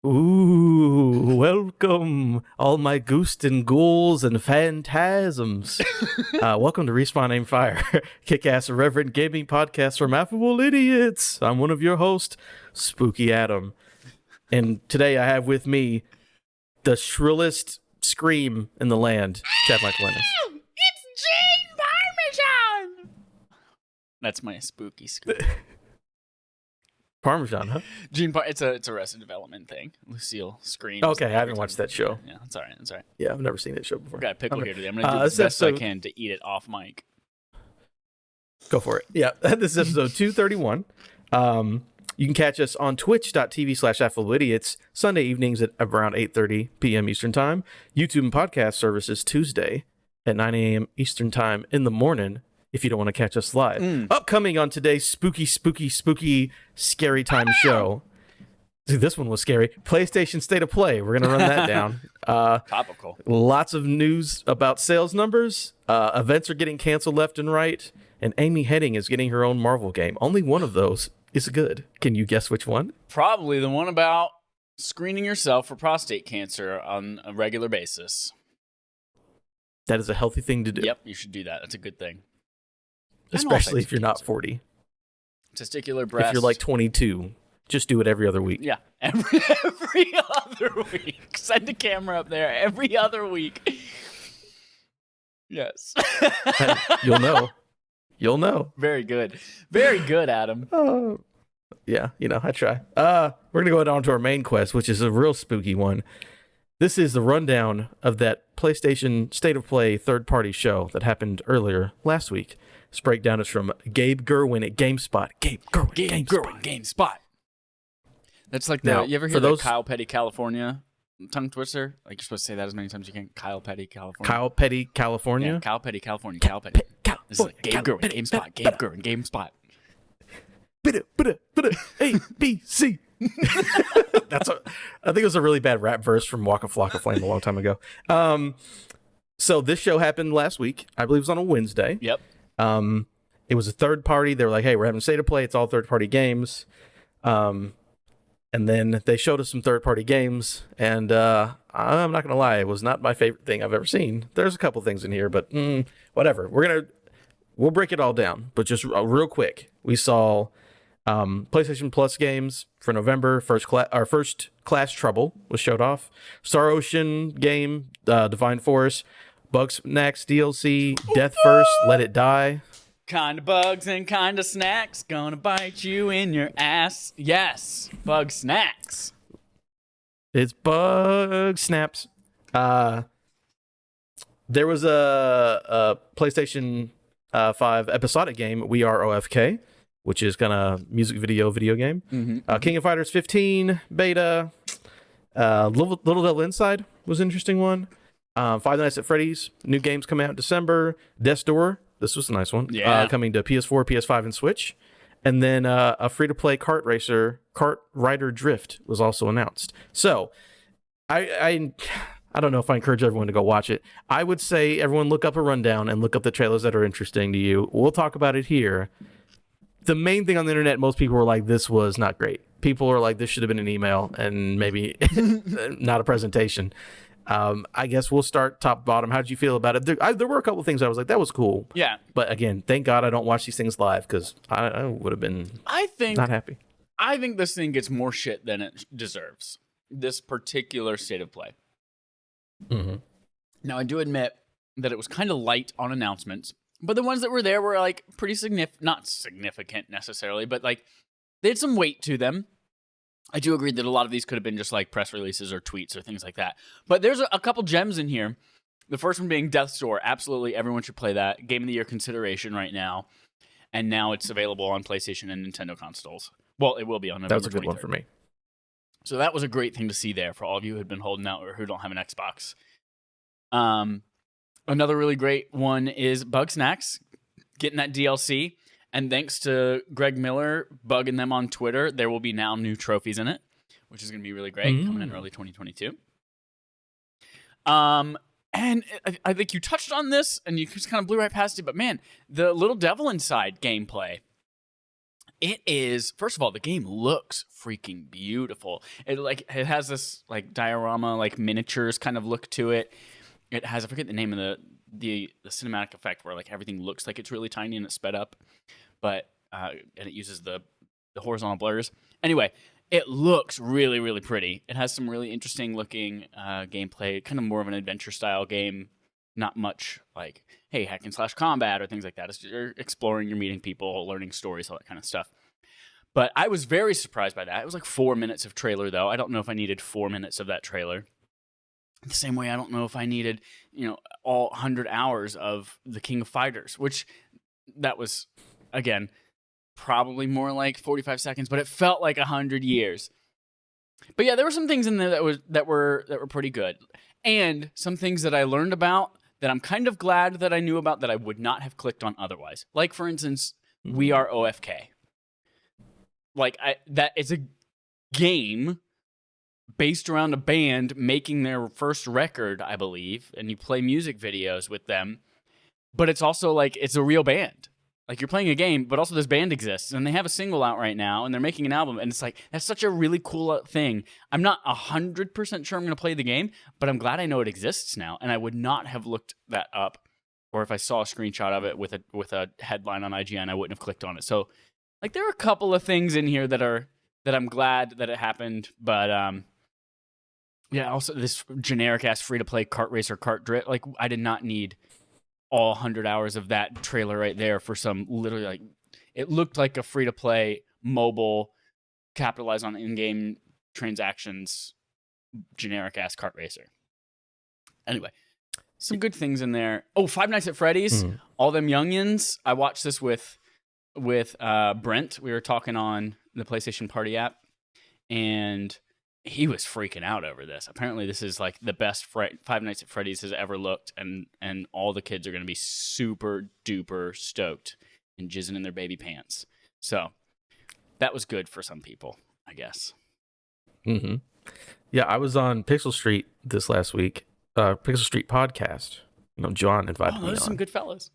Ooh, welcome, all my ghosts and ghouls and phantasms. Welcome to Respawn Aim Fire, kick-ass irreverent gaming podcast from affable idiots. I'm one of your hosts, Spooky Adam. And today I have with me the shrillest scream in the land, Chad Michael Ennis. It's Gene Parmesan! That's my spooky scream. Parmesan, huh? It's a Arrested Development thing. Lucille screams. Okay, I haven't watched that show. Yeah, it's all right. It's all right. Yeah, I've never seen that show before. I've got a pickle here today. I'm going to do the best I can to eat it off mic. Go for it. Yeah, this is episode 231. You can catch us on twitch.tv/affableidiots Sunday evenings at around 8:30 p.m. Eastern Time. YouTube and podcast services Tuesday at 9 a.m. Eastern Time in the morning if you don't want to catch us live. Upcoming on today's spooky, scary time show. Dude, this one was scary. PlayStation State of Play. We're going to run that down. Topical. Lots of news about sales numbers. Events are getting canceled left and right. And Amy Hennig is getting her own Marvel game. Only one of those is good. Can you guess which one? Probably the one about screening yourself for prostate cancer on a regular basis. That is a healthy thing to do. Yep, you should do that. That's a good thing. Especially if you're not 40. Testicular breast. If you're like 22, just do it every other week. Yeah, every other week. Send a camera up there every other week. Yes. You'll know. You'll know. Very good. Very good, Adam. Yeah, I try. We're going to go down to our main quest, which is a real spooky one. This is the rundown of that PlayStation State of Play third-party show that happened earlier last week. This breakdown is from Gabe Gerwin at GameSpot. Gabe Gerwin, GameSpot. That's like now, you ever hear the Kyle Petty, California tongue twister? Like you're supposed to say that as many times as you can. Kyle Petty, California. Kyle Petty, California? Yeah, Kyle Petty, California. Kyle Petty. This is like Gabe Gerwin, GameSpot. Gabe Gerwin, GameSpot. A, B, C. I think it was a really bad rap verse from Waka Flocka Flame a long time ago. So this show happened last week. I believe it was on a Wednesday. Yep. It was a third party. They were like, hey, we're having State of Play. It's all third party games. And then they showed us some third party games. And I'm not going to lie, it was not my favorite thing I've ever seen. There's a couple things in here, but whatever. We'll break it all down. But just real quick, we saw PlayStation Plus games for November. First Class Trouble was showed off. Star Ocean game, Divine Force, Bugsnax DLC, Death First, Let It Die. Kind of bugs and kind of snacks, gonna bite you in your ass. Yes, bug snacks. It's Bug Snaps. There was a PlayStation 5 episodic game, We Are OFK, which is kind of music video game. Mm-hmm. King of Fighters 15 beta. Little Devil Inside was an interesting one. Five Nights at Freddy's, new games coming out in December. Death's Door, this was a nice one. Yeah. Coming to PS4, PS5, and Switch. And then a free-to-play kart rider drift was also announced. So, I don't know if I encourage everyone to go watch it. I would say everyone look up a rundown and look up the trailers that are interesting to you. We'll talk about it here. The main thing on the internet, most people were like, this was not great. People are like, this should have been an email and maybe not a presentation. I guess we'll start top bottom. How did you feel about it? There were a couple of things I was like, that was cool. Yeah. But again, thank God I don't watch these things live because I would have been not happy. I think this thing gets more shit than it deserves. This particular State of Play. Mm-hmm. Now, I do admit that it was kind of light on announcements, but the ones that were there were like pretty not significant necessarily, but like they had some weight to them. I do agree that a lot of these could have been just like press releases or tweets or things like that. But there's a couple gems in here. The first one being Death's Door. Absolutely, everyone should play that. Game of the Year consideration right now. And now it's available on PlayStation and Nintendo consoles. Well, it will be on November 23rd. That was a good one for me. So that was a great thing to see there for all of you who had been holding out or who don't have an Xbox. Another really great one is Bugsnax, getting that DLC. And thanks to Greg Miller bugging them on Twitter, there will be now new trophies in it, which is going to be really great, coming in early 2022. And I think you touched on this, and you just kind of blew right past it. But man, the Little Devil Inside gameplay. It is, first of all, the game looks freaking beautiful. It has this like diorama, like miniatures kind of look to it. It has, I forget the name of the cinematic effect where like everything looks like it's really tiny and it's sped up, but and it uses the horizontal blurs. Anyway, it looks really, really pretty. It has some really interesting looking gameplay, kind of more of an adventure style game. Not much like, hey, hack and slash combat or things like that. It's just, you're exploring, you're meeting people, learning stories, all that kind of stuff. But I was very surprised by that. It was like 4 minutes of trailer, though. I don't know if I needed 4 minutes of that trailer. The same way I don't know if I needed, all 100 hours of The King of Fighters, which that was, again, probably more like 45 seconds, but it felt like 100 years. But yeah, there were some things in there that were pretty good. And some things that I learned about that I'm kind of glad that I knew about that I would not have clicked on otherwise. Like, for instance, We Are OFK. Like, that is a game based around a band making their first record, I believe, and you play music videos with them. But it's also like, it's a real band. Like, you're playing a game, but also this band exists, and they have a single out right now, and they're making an album, and it's like, that's such a really cool thing. I'm not 100% sure I'm going to play the game, but I'm glad I know it exists now, and I would not have looked that up, or if I saw a screenshot of it with a headline on IGN, I wouldn't have clicked on it. So, like, there are a couple of things in here that I'm glad that it happened, but yeah, also this generic-ass free-to-play kart racer, kart drift, like, I did not need all 100 hours of that trailer right there for some literally like, it looked like a free-to-play mobile capitalize on in-game transactions generic-ass kart racer. Anyway, some good things in there. Oh, Five Nights at Freddy's, all them youngins. I watched this with Brent. We were talking on the PlayStation Party app, and he was freaking out over this. Apparently, this is like the best Five Nights at Freddy's has ever looked, and all the kids are going to be super duper stoked and jizzing in their baby pants. So that was good for some people, I guess. Mm-hmm. Yeah, I was on Pixel Street this last week. Pixel Street podcast. John invited me on. Those are some good fellas.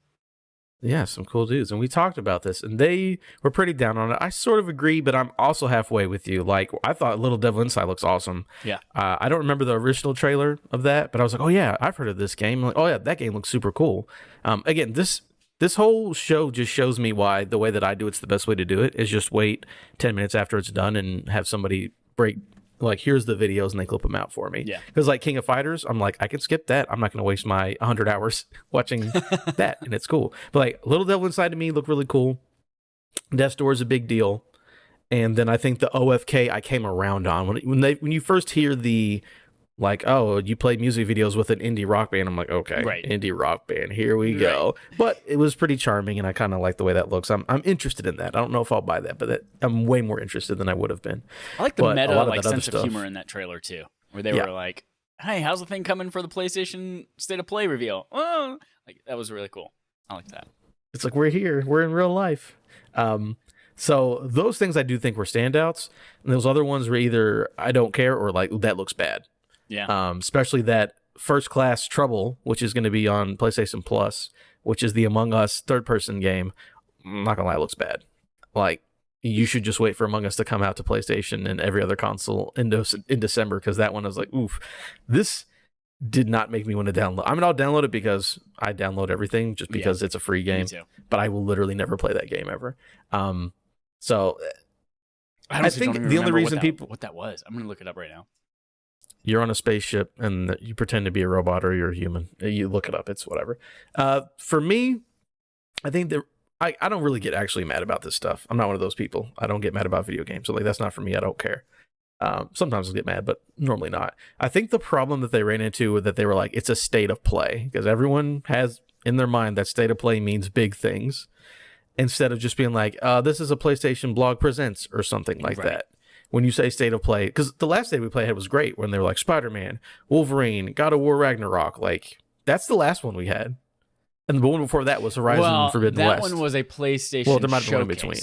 Yeah, some cool dudes. And we talked about this, and they were pretty down on it. I sort of agree, but I'm also halfway with you. Like, I thought Little Devil Inside looks awesome. Yeah. I don't remember the original trailer of that, but I was like, oh, yeah, I've heard of this game. I'm like, oh, yeah, that game looks super cool. Again, this whole show just shows me why the way that I do it's the best way to do it is just wait 10 minutes after it's done and have somebody break, like, here's the videos, and they clip them out for me. Yeah. Because, like, King of Fighters, I'm like, I can skip that. I'm not going to waste my 100 hours watching that, and it's cool. But, like, Little Devil Inside to me looked really cool. Death's Door is a big deal. And then I think the OFK I came around on. When you first hear the, like, oh, you play music videos with an indie rock band, I'm like, okay, right. Indie rock band, here we go. But it was pretty charming, and I kind of like the way that looks. I'm interested in that. I don't know if I'll buy that, but I'm way more interested than I would have been. I like the meta, like, sense of humor in that trailer too, where they were like, hey, how's the thing coming for the PlayStation State of Play reveal? Oh, like, that was really cool. I like that. It's like, we're here. We're in real life. So those things I do think were standouts, and those other ones were either I don't care or like, that looks bad. Yeah. Especially that First Class Trouble, which is going to be on PlayStation Plus, which is the Among Us third-person game. I'm not going to lie, it looks bad. Like, you should just wait for Among Us to come out to PlayStation and every other console in December, because that one is like, oof. This did not make me want to download. I mean, I'll download it because I download everything just because it's a free game. Me too. But I will literally never play that game ever. So I think the only reason what that was, I'm going to look it up right now. You're on a spaceship and you pretend to be a robot or you're a human. You look it up. It's whatever. For me, I think that I don't really get actually mad about this stuff. I'm not one of those people. I don't get mad about video games. So, like, that's not for me. I don't care. Sometimes I'll get mad, but normally not. I think the problem that they ran into was that they were like, it's a state of play, because everyone has in their mind that state of play means big things, instead of just being like, this is a PlayStation blog presents or something like that. When you say state of play, because the last day we played was great when they were like Spider-Man, Wolverine, God of War Ragnarok. Like, that's the last one we had. And the one before that was Horizon Forbidden West. That one was a PlayStation there might have been one in between.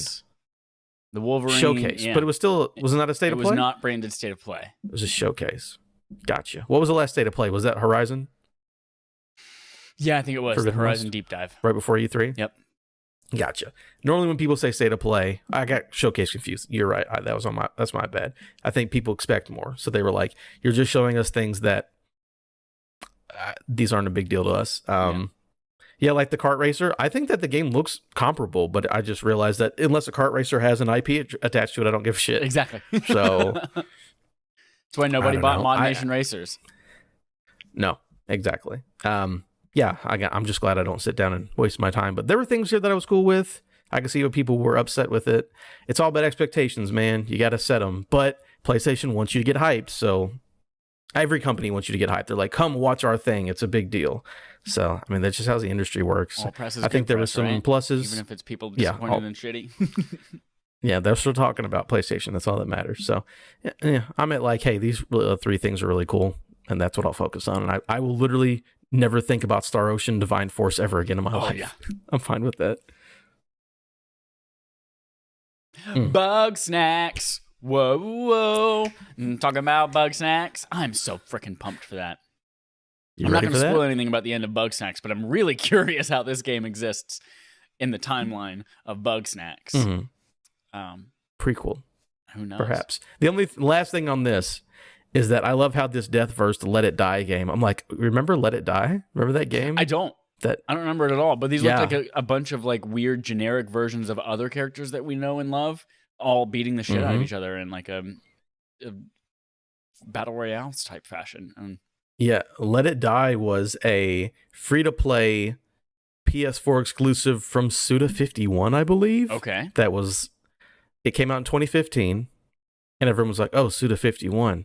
The Wolverine showcase, but it was still, wasn't that a state of play? It was not branded state of play. It was a showcase. Gotcha. What was the last state of play? Was that Horizon? Yeah, I think it was the Forbidden Horizon West? Deep Dive. Right before E3? Yep. Gotcha. Normally when people say state of play, I got showcase confused. You're right. That's my bad. I think people expect more. So they were like, you're just showing us things that these aren't a big deal to us. Yeah, like the kart racer. I think that the game looks comparable, but I just realized that unless a kart racer has an IP attached to it, I don't give a shit. Exactly. So that's why nobody bought Mod Nation Racers. No, exactly. Yeah, I'm just glad I don't sit down and waste my time. But there were things here that I was cool with. I can see what people were upset with it. It's all about expectations, man. You got to set them. But PlayStation wants you to get hyped, so every company wants you to get hyped. They're like, come watch our thing. It's a big deal. So, I mean, that's just how the industry works. All press is I think there was some pluses. Even if it's people disappointed and shitty. Yeah, they're still talking about PlayStation. That's all that matters. So, yeah, I'm at like, hey, these three things are really cool, and that's what I'll focus on. And I will literally never think about Star Ocean Divine Force ever again in my life. Yeah. I'm fine with that. Bug snacks. Whoa, whoa. Talking about bug snacks. I'm so freaking pumped for that. I'm not going to spoil anything about the end of Bug Snacks, but I'm really curious how this game exists in the timeline of Bug Snacks. Prequel. Who knows? Perhaps. The only last thing on this is that I love how this Deathverse Let It Die game. I'm like, remember Let It Die? Remember that game? I don't remember it at all, but these look like a bunch of like weird generic versions of other characters that we know and love, all beating the shit out of each other in like a battle royale type fashion. Yeah, Let It Die was a free-to-play PS4 exclusive from Suda51, I believe. Okay. It came out in 2015, and everyone was like, oh, Suda51,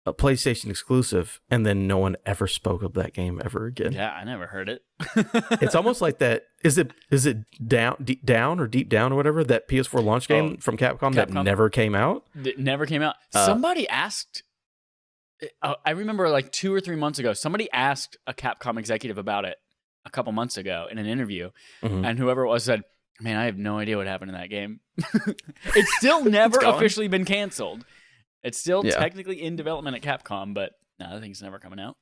a PlayStation exclusive, and then no one ever spoke of that game ever again. Yeah, I never heard it. It's almost like that, is it Deep Down or whatever, that PS4 launch game from Capcom that never came out? It never came out. Somebody asked... I remember like 2 or 3 months ago, somebody asked a Capcom executive about it a couple months ago in an interview, and whoever it was said, man, I have no idea what happened in that game. It's still never officially been canceled. It's still technically in development at Capcom, but no, the thing's never coming out.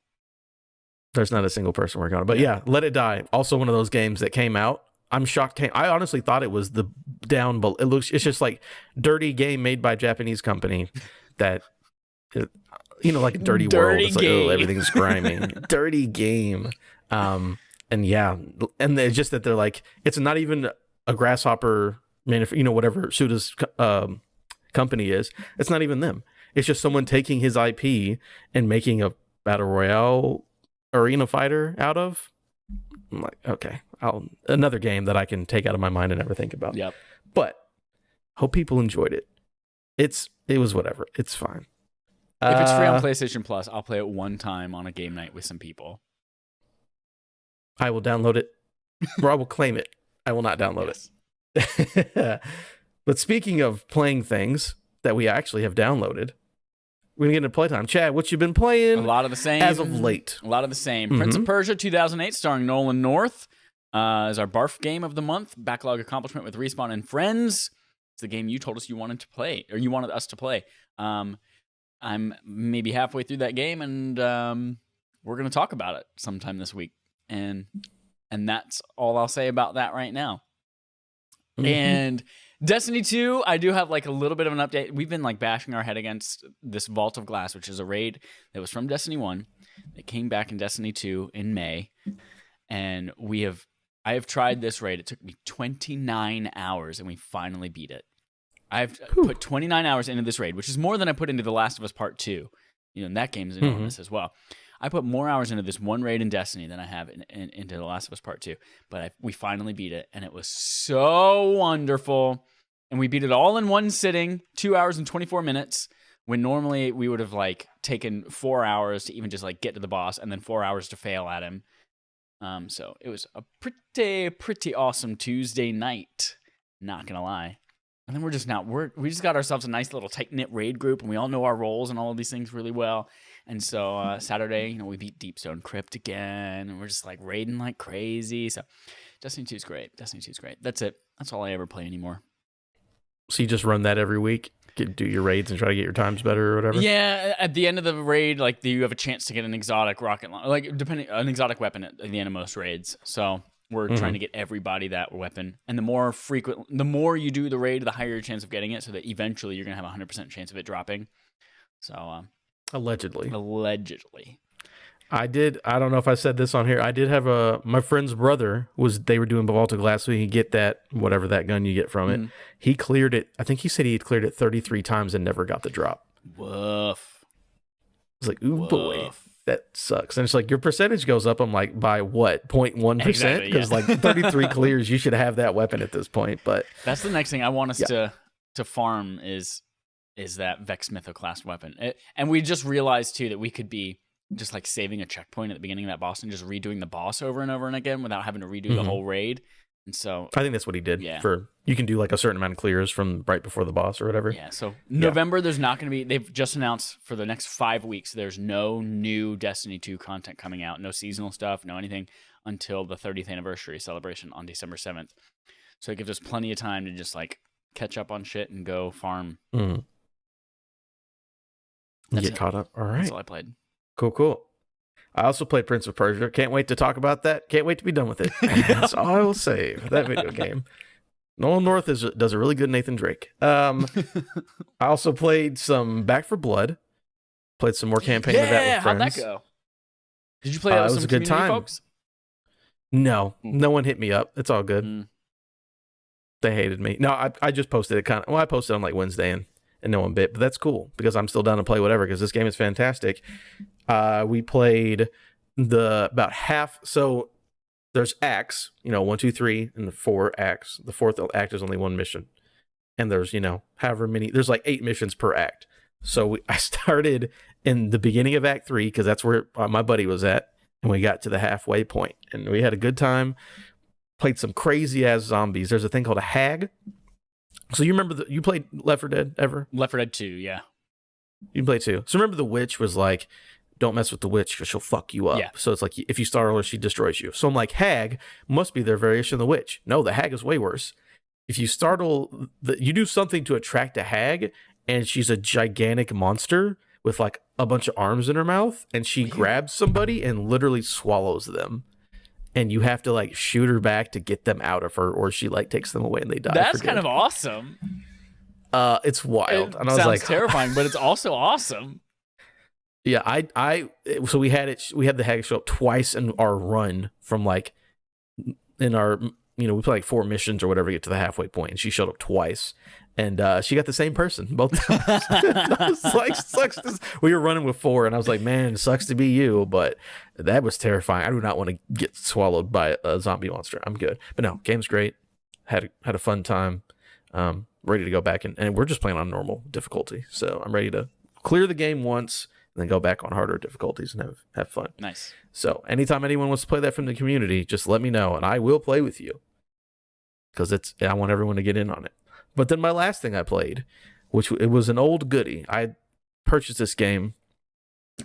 There's not a single person working on it. But yeah, Let It Die, also one of those games that came out. I'm shocked. I honestly thought it was the down, but it's just like dirty game made by a Japanese company that... like a dirty world. It's like, oh, everything's grimy. Dirty game. And yeah, and it's just that they're like, it's not even a Grasshopper, whatever Suda's company is. It's not even them. It's just someone taking his IP and making a battle royale arena fighter out of. I'm like, okay, another game that I can take out of my mind and never think about. Yep. But hope people enjoyed it. It was whatever. It's fine. If it's free on PlayStation Plus, I'll play it one time on a game night with some people. I will download it, or I will claim it. I will not download it. But speaking of playing things that we actually have downloaded, we're going to get into playtime. Chad, what you been playing? A lot of the same. As of late. A lot of the same. Prince of Persia 2008, starring Nolan North, is our barf game of the month. Backlog accomplishment with Respawn and Friends. It's the game you told us you wanted to play, or you wanted us to play. I'm maybe halfway through that game, and we're going to talk about it sometime this week. And that's all I'll say about that right now. And Destiny 2, I do have like a little bit of an update. We've been like bashing our head against this Vault of Glass, which is a raid that was from Destiny 1. It came back in Destiny 2 in May. And I have tried this raid. It took me 29 hours, and we finally beat it. I've put 29 hours into this raid, which is more than I put into The Last of Us Part 2. And that game's enormous as well. I put more hours into this one raid in Destiny than I have into The Last of Us Part 2. But we finally beat it, and it was so wonderful. And we beat it all in one sitting, 2 hours and 24 minutes, when normally we would have like taken 4 hours to even just like get to the boss, and then 4 hours to fail at him. So it was a pretty awesome Tuesday night. Not gonna lie. And then we just got ourselves a nice little tight-knit raid group, and we all know our roles and all of these things really well. And so Saturday, we beat Deepstone Crypt again, and we're just like raiding like crazy. So Destiny 2 is great. That's it. That's all I ever play anymore. So you just run that every week? do your raids and try to get your times better or whatever. Yeah, at the end of the raid, like you have a chance to get an exotic rocket, like an exotic weapon at the end of most raids. So we're trying to get everybody that weapon, and the more you do the raid, the higher your chance of getting it. So that eventually you're gonna have 100% chance of it dropping. So allegedly. I don't know if I said this on here. I did have my friend's brother they were doing Vault of Glass, so he could get that, whatever that gun you get from it. He cleared it. I think he said he had cleared it 33 times and never got the drop. Woof. I was like, ooh, boy, that sucks. And it's like, your percentage goes up. I'm like, by what? 0.1%? Exactly, Because like 33 clears, you should have that weapon at this point. But that's the next thing I want us to farm is that Vex Mythoclast weapon. And we just realized too that we could be just like saving a checkpoint at the beginning of that boss and just redoing the boss over and over and again without having to redo the whole raid. And so I think that's what he did. Yeah. You can do like a certain amount of clears from right before the boss or whatever. Yeah. So November, there's not going to be. They've just announced for the next 5 weeks. There's no new Destiny 2 content coming out. No seasonal stuff. No anything until the 30th anniversary celebration on December 7th. So it gives us plenty of time to just like catch up on shit and go farm. Get caught up. All right. That's all I played. Cool. I also played Prince of Persia. Can't wait to talk about that. Can't wait to be done with it. That's all I will say for that video game. Nolan North does a really good Nathan Drake. I also played some Back 4 Blood. Played some more campaign of that with friends. How'd that go? Did you play that with some community folks? No one hit me up. It's all good. They hated me. No, I just posted it I posted on like Wednesday and no one bit, but that's cool because I'm still down to play whatever because this game is fantastic. We played about half. So there's acts, 1, 2, 3, and the 4 acts. The 4th act is only one mission, and there's however many. There's like 8 missions per act. So I started in the beginning of Act 3 because that's where my buddy was at, and we got to the halfway point, and we had a good time. Played some crazy ass zombies. There's a thing called a hag. So you remember you played Left 4 Dead ever? Left 4 Dead 2, yeah. You played 2. So remember the witch was like, don't mess with the witch because she'll fuck you up. Yeah. So it's like if you startle her, she destroys you. So I'm like, hag must be their variation of the witch. No, the hag is way worse. If you startle, you do something to attract a hag, and she's a gigantic monster with like a bunch of arms in her mouth, and she grabs somebody and literally swallows them. And you have to like shoot her back to get them out of her, or she like takes them away and they die. That's kind of awesome. It's wild. And I was like, terrifying, but it's also awesome. Yeah, so we had the hag show up twice in our run from like in our we played like 4 missions or whatever to get to the halfway point, and she showed up twice. And she got the same person both times. I was like, sucks. We were running with 4, and I was like, man, it sucks to be you, but that was terrifying. I do not want to get swallowed by a zombie monster. I'm good. But no, game's great. Had a fun time. Ready to go back, and we're just playing on normal difficulty. So I'm ready to clear the game once and then go back on harder difficulties and have fun. Nice. So anytime anyone wants to play that from the community, just let me know, and I will play with you because I want everyone to get in on it. But then my last thing I played, it was an old goodie. I purchased this game.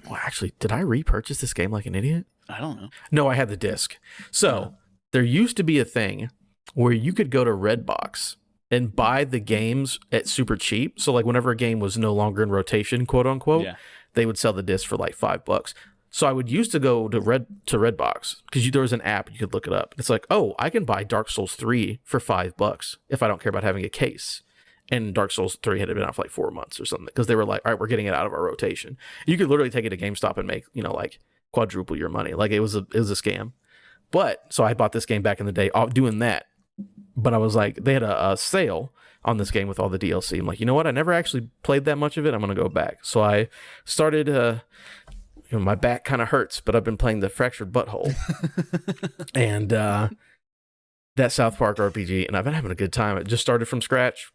Well, actually, did I repurchase this game like an idiot? I don't know. No, I had the disc. So there used to be a thing where you could go to Redbox and buy the games at super cheap. So like whenever a game was no longer in rotation, quote unquote, they would sell the disc for like $5. So I would used to go to Redbox because there was an app you could look it up. It's like, oh, I can buy Dark Souls 3 for $5 if I don't care about having a case. And Dark Souls 3 had been out for like 4 months or something because they were like, all right, we're getting it out of our rotation. You could literally take it to GameStop and make like quadruple your money. Like it was a scam. But so I bought this game back in the day doing that. But I was like, they had a sale on this game with all the DLC. I'm like, you know what? I never actually played that much of it. I'm gonna go back. So I started. My back kind of hurts, but I've been playing the Fractured Butthole and that South Park RPG, and I've been having a good time. It just started from scratch,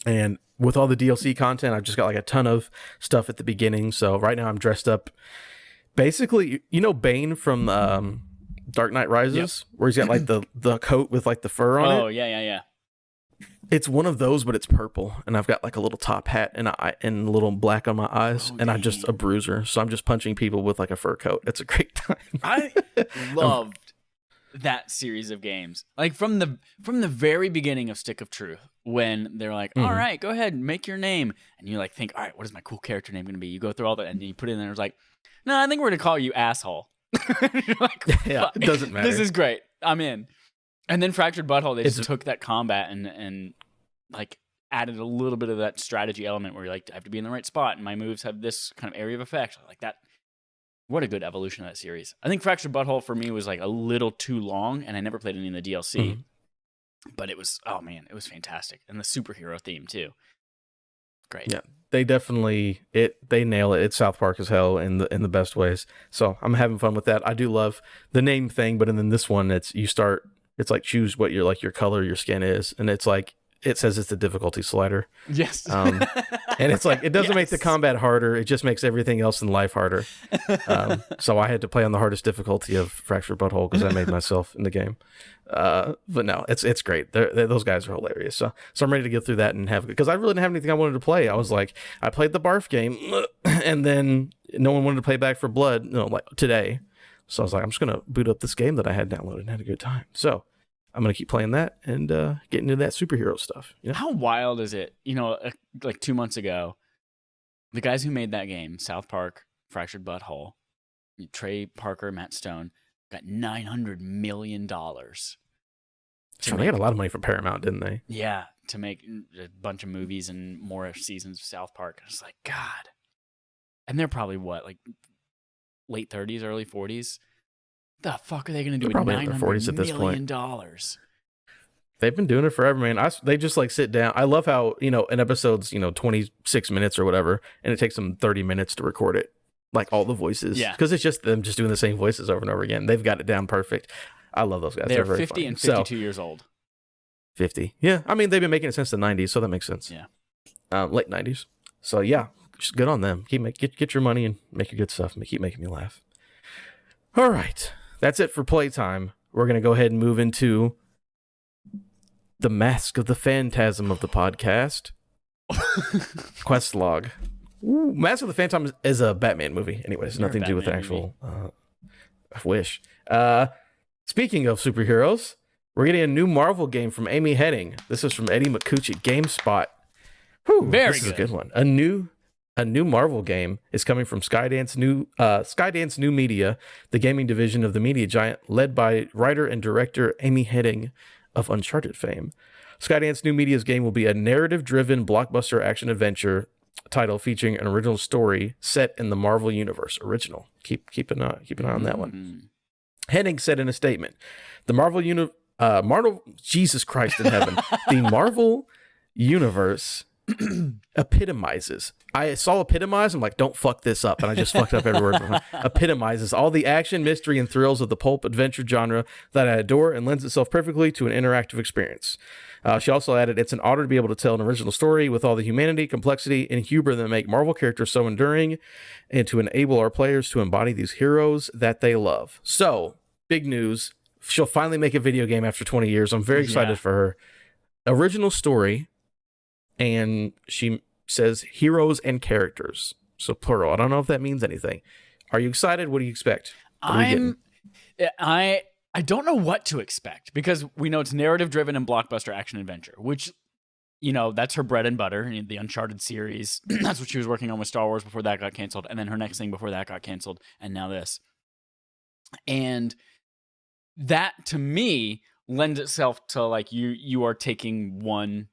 and with all the DLC content, I've just got like a ton of stuff at the beginning. So right now I'm dressed up, basically, Bane from Dark Knight Rises, where he's got like the coat with like the fur on it. Oh yeah. It's one of those, but it's purple, and I've got like a little top hat and a little black on my eyes, and I'm just a bruiser, so I'm just punching people with like a fur coat. It's a great time. I loved that series of games. Like from the very beginning of Stick of Truth, when they're like, all right, go ahead and make your name. And you like think, all right, what is my cool character name going to be? You go through all that and you put it in there. It's like, no, I think we're going to call you asshole. You're like, yeah, it doesn't matter. This is great. I'm in. And then Fractured Butthole, they just took that combat and like added a little bit of that strategy element where you're like, I have to be in the right spot and my moves have this kind of area of effect. Like that. What a good evolution of that series. I think Fractured Butthole for me was like a little too long, and I never played any of the DLC. But it was, oh man, it was fantastic. And the superhero theme too. Great. Yeah. They definitely they nail it. It's South Park as hell in the best ways. So I'm having fun with that. I do love the name thing, but then this one it's like choose what your color your skin is, and it's like it says it's the difficulty slider. Yes. And it's like, it doesn't make the combat harder. It just makes everything else in life harder. So I had to play on the hardest difficulty of Fractured Butthole because I made myself in the game. But no, it's great. Those guys are hilarious. So I'm ready to get through that and have, because I really didn't have anything I wanted to play. I was like, I played the Barf game and then no one wanted to play Back for Blood, like today. So I was like, I'm just going to boot up this game that I had downloaded and had a good time. So I'm going to keep playing that and get into that superhero stuff. You know? How wild is it? Like 2 months ago, the guys who made that game, South Park, Fractured Butthole, Trey Parker, Matt Stone, got $900 million. They got a lot of money from Paramount, didn't they? Yeah, to make a bunch of movies and more seasons of South Park. It's like, God. And they're probably what, like late 30s, early 40s? The fuck are they going to do with $900 million? They've been doing it forever, man. They just like sit down. I love how, an episode's, 26 minutes or whatever, and it takes them 30 minutes to record it. Like all the voices. Yeah. Because it's just them just doing the same voices over and over again. They've got it down perfect. I love those guys. They're very 50 funny. and 52 years old. 50. Yeah. I mean, they've been making it since the 90s, so that makes sense. Yeah. Late 90s. So yeah, just good on them. Get your money and make your good stuff and keep making me laugh. All right. That's it for playtime. We're going to go ahead and move into the mask of the phantasm of the podcast. Quest log. Ooh, Mask of the Phantasm is a Batman movie. Anyways, nothing to do with the actual I wish. Speaking of superheroes, we're getting a new Marvel game from Amy Hennig. This is from Eddie McCooch at GameSpot. Whew, this is a good one. A new Marvel game is coming from Skydance New Media, the gaming division of the media giant, led by writer and director Amy Hennig of Uncharted fame. Skydance New Media's game will be a narrative-driven blockbuster action-adventure title featuring an original story set in the Marvel Universe. Original. Keep an eye on that one. Hennig said in a statement, "The Marvel Jesus Christ in heaven, the Marvel Universe epitomizes." I saw epitomize. I'm like, don't fuck this up. And I just fucked up every word. Epitomizes all the action, mystery, and thrills of the pulp adventure genre that I adore and lends itself perfectly to an interactive experience. She also added, "It's an honor to be able to tell an original story with all the humanity, complexity, and humor that make Marvel characters so enduring and to enable our players to embody these heroes that they love." So, big news. She'll finally make a video game after 20 years. I'm very excited for her. Original story. And she says heroes and characters. So plural. I don't know if that means anything. Are you excited? What do you expect? I don't know what to expect because we know it's narrative driven and blockbuster action adventure, which, that's her bread and butter. The Uncharted series. That's what she was working on with Star Wars before that got canceled. And then her next thing before that got canceled. And now this. And that to me lends itself to like you are taking one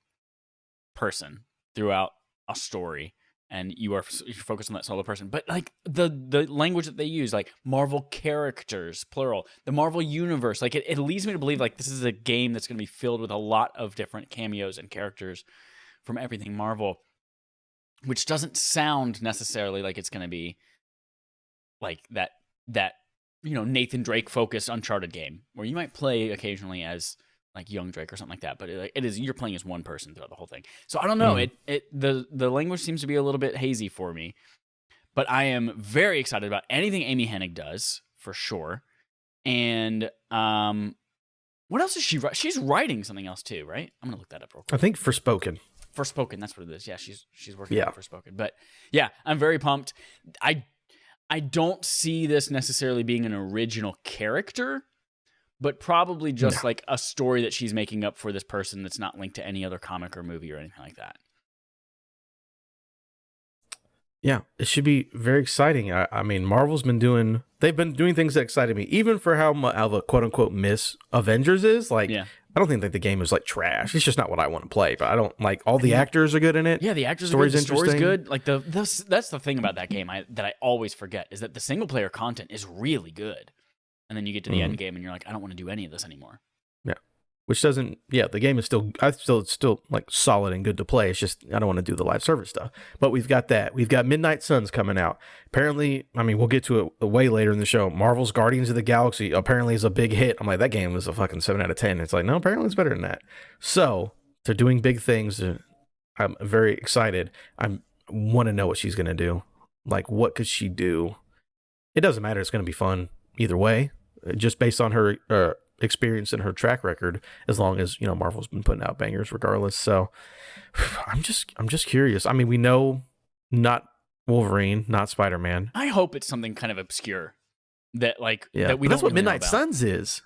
person throughout a story and you're focused on that solo person, but like the language that they use, like Marvel characters plural, the Marvel universe, like it leads me to believe like this is a game that's going to be filled with a lot of different cameos and characters from everything Marvel, which doesn't sound necessarily like it's going to be like that Nathan Drake focused Uncharted game where you might play occasionally as like young Drake or something like that, but it is you're playing as one person throughout the whole thing. So I don't know. The language seems to be a little bit hazy for me, but I am very excited about anything Amy Hennig does for sure. And what else is she? She's writing something else too, right? I'm gonna look that up real quick. I think Forspoken. Forspoken, that's what it is. Yeah, she's working on Forspoken. But yeah, I'm very pumped. I don't see this necessarily being an original character, but probably just No. like a story that she's making up for this person that's not linked to any other comic or movie or anything like that. Yeah, it should be very exciting. I mean, they've been doing things that excited me, even for how much of a quote unquote miss Avengers is. Like, Yeah. I don't think that the game is like trash. It's just not what I want to play. But I don't like all the actors are good in it. Yeah, the actors Story's are good. The story's interesting. good. Like that's the thing about that game that I always forget is that the single player content is really good, and then you get to the end game and you're like, I don't want to do any of this anymore. Yeah, which doesn't. Yeah, the game is still. It's still like solid and good to play. It's just I don't want to do the live service stuff. But we've got that. We've got Midnight Suns coming out. Apparently, I mean, we'll get to it way later in the show. Marvel's Guardians of the Galaxy apparently is a big hit. I'm like, that game was a fucking 7 out of 10. It's like, no, apparently it's better than that. So they're doing big things. I'm very excited. I want to know what she's gonna do. Like, what could she do? It doesn't matter. It's gonna be fun either way, just based on her experience and her track record. As long as Marvel's been putting out bangers, regardless. So I'm just curious. I mean, we know not Wolverine, not Spider-Man. I hope it's something kind of obscure that that we But that's don't what really know Midnight about. Suns is.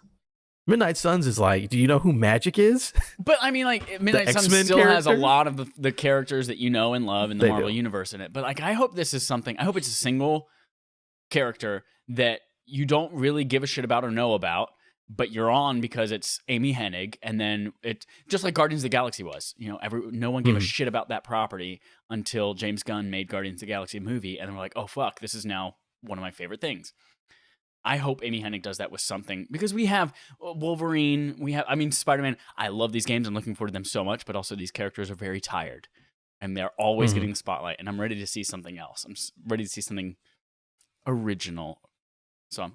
Midnight Suns is like, do you know who Magic is? But I mean, like Midnight Suns X-Men still has a character? lot of the characters that you know and love in the They Marvel do. universe in it. But like, I hope this is something. I hope it's a single character that you don't really give a shit about or know about, but you're on because it's Amy Hennig, and then it just like Guardians of the Galaxy was. No one gave a shit about that property until James Gunn made Guardians of the Galaxy movie, and then we're like, oh fuck, this is now one of my favorite things. I hope Amy Hennig does that with something, because we have Wolverine, Spider-Man. I love these games. I'm looking forward to them so much, but also these characters are very tired, and they're always getting the spotlight, and I'm ready to see something else. I'm ready to see something original. So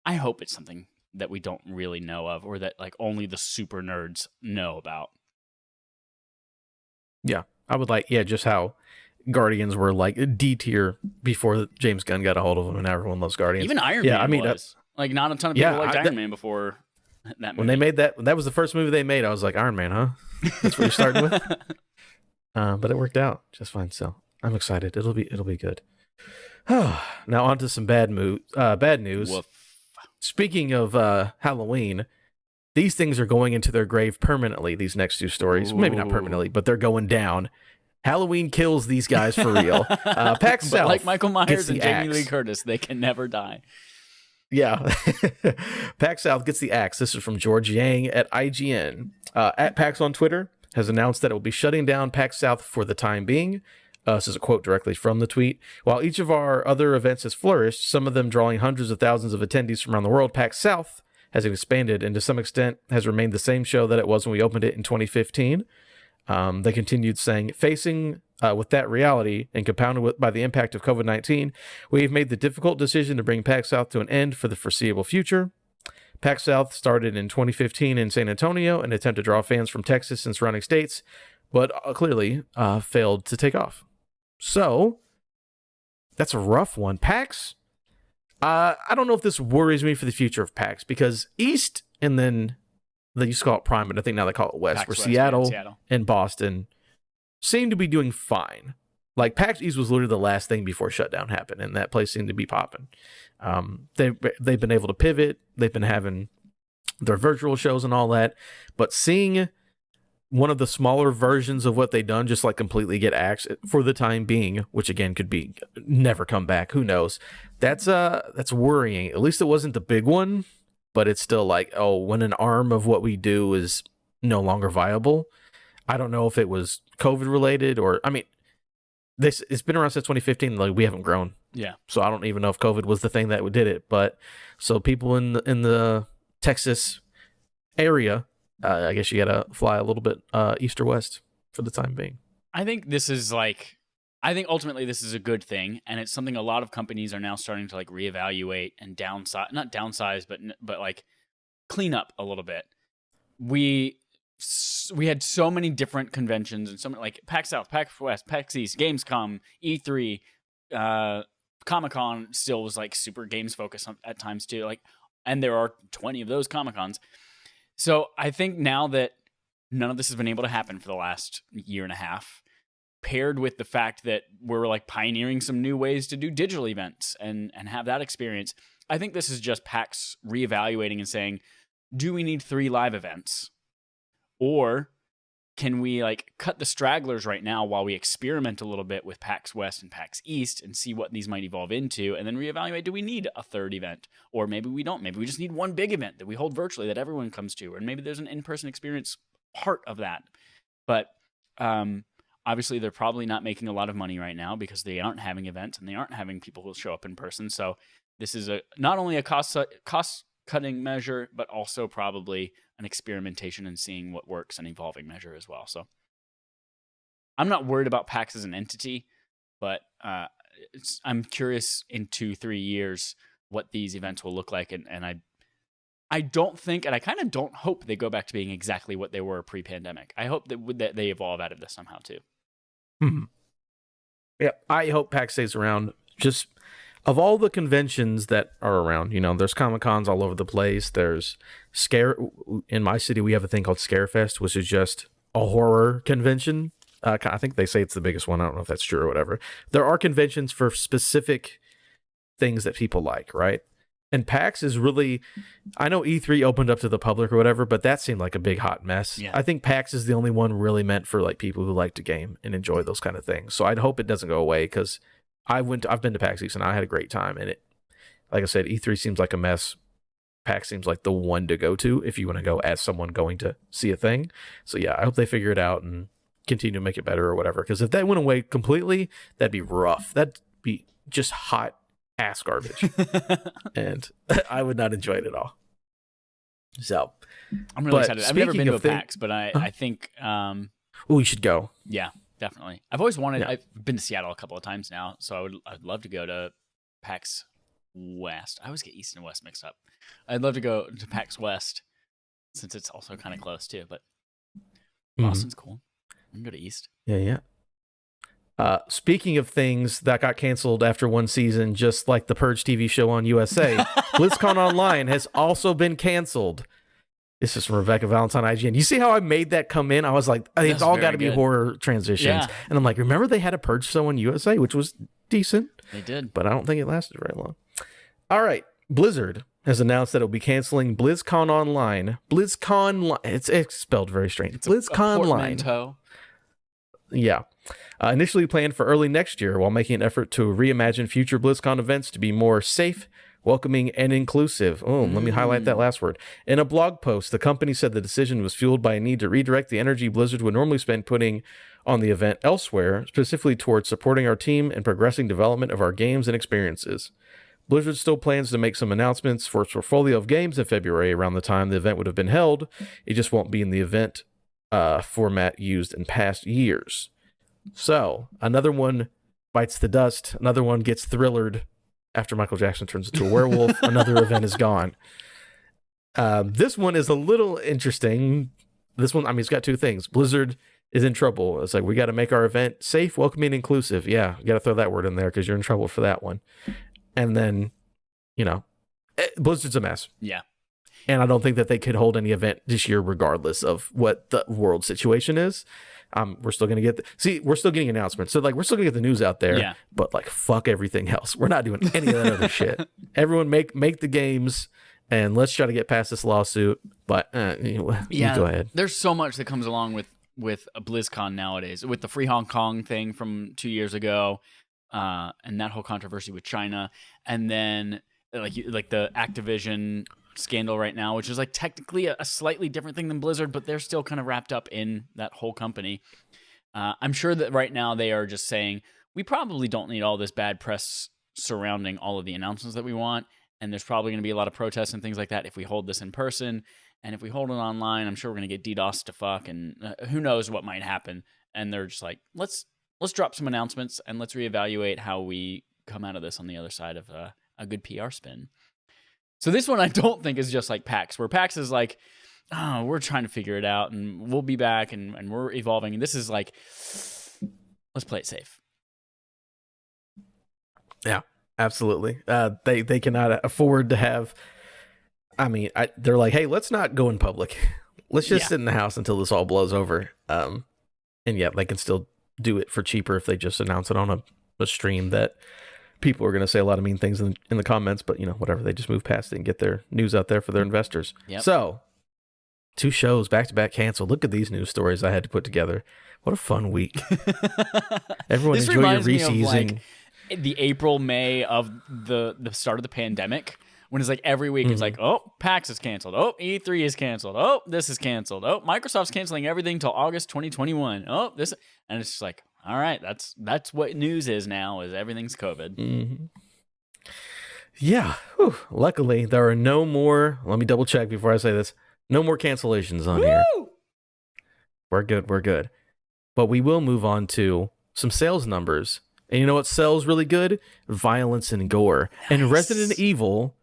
I hope it's something that we don't really know of, or that like only the super nerds know about. Yeah, I would like, just how Guardians were like D tier before James Gunn got a hold of them, and everyone loves Guardians. Even Iron Yeah, Man I mean, was. Like, not a ton of people yeah, liked I- Iron Man before that movie. when they made that was the first movie they made. I was like, Iron Man, huh? That's what you're starting with. But it worked out just fine. So I'm excited. It'll be good. Now on to some bad news. Woof. Speaking of Halloween, these things are going into their grave permanently. These next two stories, maybe not Ooh. permanently, but they're going down. Halloween kills these guys for real. PAX But South, like Michael gets Myers the and Jamie Lee axe. Curtis, they can never die. Yeah. PAX South gets the axe. This is from George Yang at IGN. At PAX on Twitter has announced that it will be shutting down PAX South for the time being. This is a quote directly from the tweet. While each of our other events has flourished, some of them drawing hundreds of thousands of attendees from around the world, PAX South has expanded and to some extent has remained the same show that it was when we opened it in 2015. They continued saying, facing with that reality and compounded by the impact of COVID-19, we've made the difficult decision to bring PAX South to an end for the foreseeable future. PAX South started in 2015 in San Antonio, an attempt to draw fans from Texas and surrounding states, but clearly failed to take off. So that's a rough one. PAX, I don't know if this worries me for the future of PAX, because East, and then they used to call it Prime, but I think now they call it West, PAX where West, Seattle yeah, and Boston seem to be doing fine. Like PAX East was literally the last thing before shutdown happened, and that place seemed to be popping. They've been able to pivot. They've been having their virtual shows and all that, but seeing one of the smaller versions of what they've done just like completely get axed for the time being, which again could be never come back, who knows, that's worrying. At least it wasn't the big one, but it's still like, oh, when an arm of what we do is no longer viable. I don't know if it was COVID related, or I mean, it's been around since 2015. Like, we haven't grown. Yeah. So I don't even know if COVID was the thing that did it. But so people in the Texas area, I guess you got to fly a little bit east or west for the time being. I think ultimately this is a good thing, and it's something a lot of companies are now starting to like reevaluate and not downsize, but like clean up a little bit. We had so many different conventions and so many, like PAX South, PAX West, PAX East, Gamescom, E3, Comic-Con still was like super games focused at times too. Like, and there are 20 of those Comic-Cons. So I think now that none of this has been able to happen for the last year and a half, paired with the fact that we're like pioneering some new ways to do digital events and have that experience, I think this is just PAX reevaluating and saying, do we need 3 live events? Or can we like cut the stragglers right now while we experiment a little bit with PAX West and PAX East and see what these might evolve into, and then reevaluate, do we need a 3rd event? Or maybe we don't. Maybe we just need one big event that we hold virtually that everyone comes to, or maybe there's an in-person experience part of that. But obviously they're probably not making a lot of money right now because they aren't having events and they aren't having people who show up in person. So this is not only a cost-cutting measure, but also probably an experimentation and seeing what works, an evolving measure as well. So I'm not worried about PAX as an entity, but I'm curious in 2-3 years what these events will look like. And I don't think, and I kind of don't hope they go back to being exactly what they were pre-pandemic. I hope that they evolve out of this somehow too. Yeah, I hope PAX stays around. Just of all the conventions that are around, there's Comic-Cons all over the place. There's in my city, we have a thing called Scarefest, which is just a horror convention. I think they say it's the biggest one. I don't know if that's true or whatever. There are conventions for specific things that people like, right? And PAX is really, I know E3 opened up to the public or whatever, but that seemed like a big hot mess. Yeah. I think PAX is the only one really meant for like people who like to game and enjoy those kind of things. So I'd hope it doesn't go away, because I've been to PAX East and I had a great time. And it, like I said, E3 seems like a mess. PAX seems like the one to go to if you want to go as someone going to see a thing. So yeah, I hope they figure it out and continue to make it better or whatever. Because if that went away completely, that'd be rough. That'd be just hot ass garbage. And I would not enjoy it at all. So I'm really excited. I've never been to a PAX, but I think oh, you should go. Yeah, definitely. I've always wanted. Yeah. I've been to Seattle a couple of times now, so I'd love to go to PAX West. I always get East and West mixed up. I'd love to go to PAX West since it's also kind of close too. But Boston's cool. We can go to East. Yeah. Speaking of things that got canceled after one season, just like the Purge TV show on USA, BlizzCon Online has also been canceled. This is from Rebecca Valentine, IGN. You see how I made that come in? I was like, it's all got to be horror transitions. Yeah. And I'm like, remember they had a Purge show on USA, which was decent. They did. But I don't think it lasted very long. All right. Blizzard has announced that it'll be canceling BlizzCon Online. BlizzCon, it's spelled very strange. It's BlizzCon Online. Yeah. Initially planned for early next year, while making an effort to reimagine future BlizzCon events to be more safe, welcoming, and inclusive. Oh, let me highlight that last word. In a blog post, the company said the decision was fueled by a need to redirect the energy Blizzard would normally spend putting on the event elsewhere, specifically towards supporting our team and progressing development of our games and experiences. Blizzard still plans to make some announcements for its portfolio of games in February around the time the event would have been held. It just won't be in the event format used in past years. So, another one bites the dust. Another one gets thrillered after Michael Jackson turns into a werewolf. Another event is gone. This one is a little interesting. This one, I mean, it's got two things. Blizzard is in trouble. It's like, we got to make our event safe, welcoming, inclusive. Yeah, you got to throw that word in there because you're in trouble for that one. And then, Blizzard's a mess. Yeah. And I don't think that they could hold any event this year, regardless of what the world situation is. We're still going to get we're still getting announcements. So we're still going to get the news out there, but fuck everything else. We're not doing any of that other shit. Everyone make the games and let's try to get past this lawsuit. But you go ahead. There's so much that comes along with a BlizzCon nowadays, with the Free Hong Kong thing from 2 years ago, and that whole controversy with China. And then like the Activision scandal right now, which is technically a slightly different thing than Blizzard, but they're still kind of wrapped up in that whole company. I'm sure that right now they are just saying, we probably don't need all this bad press surrounding all of the announcements that we want, and there's probably going to be a lot of protests and things like that if we hold this in person, and if we hold it online, I'm sure we're going to get DDoS to fuck, and who knows what might happen. And they're just like, let's drop some announcements and let's reevaluate how we come out of this on the other side of a good PR spin. So this one I don't think is just like PAX, where PAX is like, oh, we're trying to figure it out and we'll be back and we're evolving. And this is like, let's play it safe. Yeah, absolutely. They cannot afford to have, they're like, hey, let's not go in public. Let's just sit in the house until this all blows over. And yeah, they can still do it for cheaper if they just announce it on a stream that people are going to say a lot of mean things in the comments, but whatever. They just move past it and get their news out there for their investors. Yep. So, 2 shows back-to-back canceled. Look at these news stories I had to put together. What a fun week. Everyone This enjoy your reminds me of, reseason. The April, May of the start of the pandemic, when it's like every week it's like, oh, PAX is canceled. Oh, E3 is canceled. Oh, this is canceled. Oh, Microsoft's canceling everything till August 2021. Oh, this, and it's just like, all right, that's what news is now, is everything's COVID. Mm-hmm. Yeah. Whew. Luckily, there are no more, let me double check before I say this, no more cancellations on here. We're good. But we will move on to some sales numbers. And you know what sells really good? Violence and gore. Nice. And Resident Evil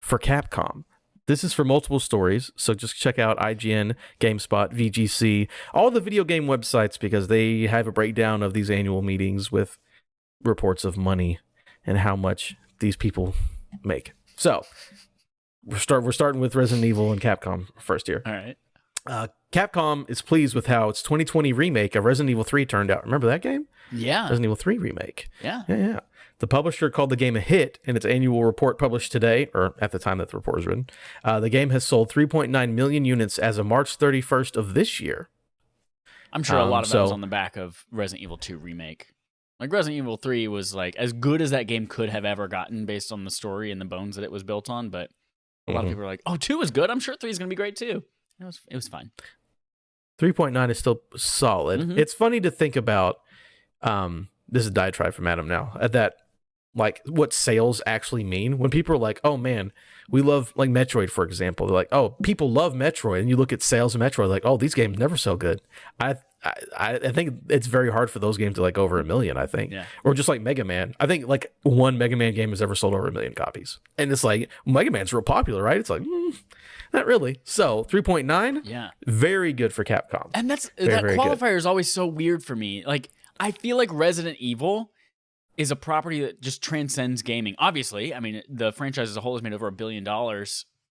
for Capcom. This is for multiple stories, so just check out IGN, GameSpot, VGC, all the video game websites, because they have a breakdown of these annual meetings with reports of money and how much these people make. So we're starting with Resident Evil and Capcom first here. All right. Capcom is pleased with how its 2020 remake of Resident Evil 3 turned out. Remember that game? Yeah. Resident Evil 3 remake. Yeah. The publisher called the game a hit in its annual report published today, or at the time that the report was written. The game has sold 3.9 million units as of March 31st of this year. I'm sure a lot of that was on the back of Resident Evil 2 remake. Like, Resident Evil 3 was like as good as that game could have ever gotten based on the story and the bones that it was built on, but a lot of people are like, oh, 2 is good. I'm sure 3 is going to be great too. It was fine. 3.9 is still solid. Mm-hmm. It's funny to think about, this is a diatribe from Adam now, at that, like, what sales actually mean. When people are like, oh man, we love, like, Metroid, for example. They're like, oh, people love Metroid. And you look at sales of Metroid, like, oh, these games never sell good. I think it's very hard for those games to, like, over 1 million, I think. Yeah. Or just like Mega Man. I think, like, one Mega Man game has ever sold over 1 million copies. And it's like, Mega Man's real popular, right? It's like, not really. So 3.9, yeah, very good for Capcom. And that qualifier is always so weird for me. Like, I feel like Resident Evil is a property that just transcends gaming. Obviously, I mean, the franchise as a whole has made over $1 billion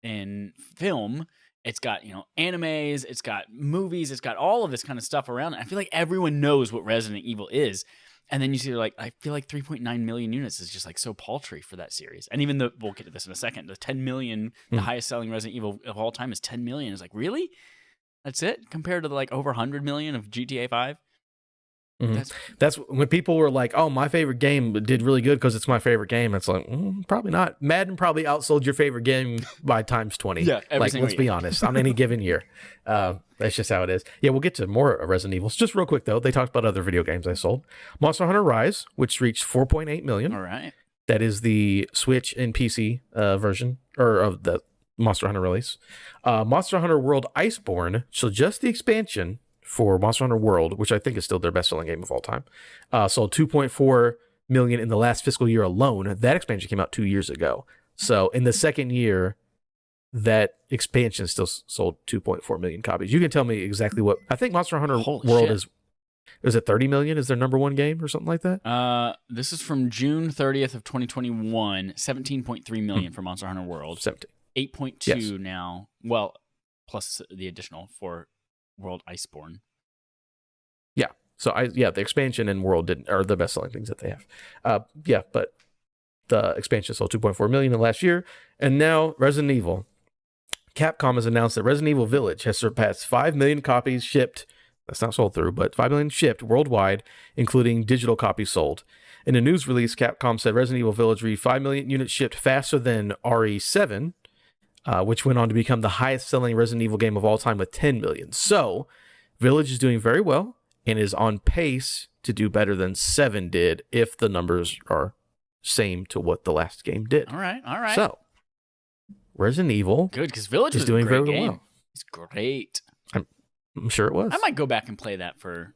in film. It's got, animes, it's got movies, it's got all of this kind of stuff around it. I feel like everyone knows what Resident Evil is. And then you see, like, I feel like 3.9 million units is just, like, so paltry for that series. And even we'll get to this in a second, the 10 million, the highest selling Resident Evil of all time is 10 million. It's like, really? That's it? Compared to the, like, over 100 million of GTA 5? That's when people were like, oh, my favorite game did really good because it's my favorite game. It's like, probably not. Madden probably outsold your favorite game by times 20. Yeah, like, let's be honest, on any given year. That's just how it is. Yeah, we'll get to more Resident Evil. Just real quick, though, they talked about other video games they sold. Monster Hunter Rise, which reached 4.8 million. All right. That is the Switch and PC version, or of the Monster Hunter release. Monster Hunter World Iceborne, so just the expansion for Monster Hunter World, which I think is still their best-selling game of all time, sold 2.4 million in the last fiscal year alone. That expansion came out 2 years ago. So in the second year, that expansion still sold 2.4 million copies. You can tell me exactly what... I think Monster Hunter World is it 30 million? Is their number one game or something like that? This is from June 30th of 2021, 17.3 million for Monster Hunter World. 8.2 now. Well, plus the additional for World Iceborne. Yeah. So the expansion and World are the best selling things that they have. But the expansion sold 2.4 million in the last year. And now Resident Evil. Capcom has announced that Resident Evil Village has surpassed 5 million copies shipped. That's not sold through, but 5 million shipped worldwide, including digital copies sold. In a news release, Capcom said Resident Evil Village reached 5 million units shipped faster than RE7, which went on to become the highest selling Resident Evil game of all time with 10 million. So, Village is doing very well and is on pace to do better than 7 did if the numbers are same to what the last game did. All right. So, Resident Evil good, because Village is doing very well. It's great. I'm sure it was. I might go back and play that for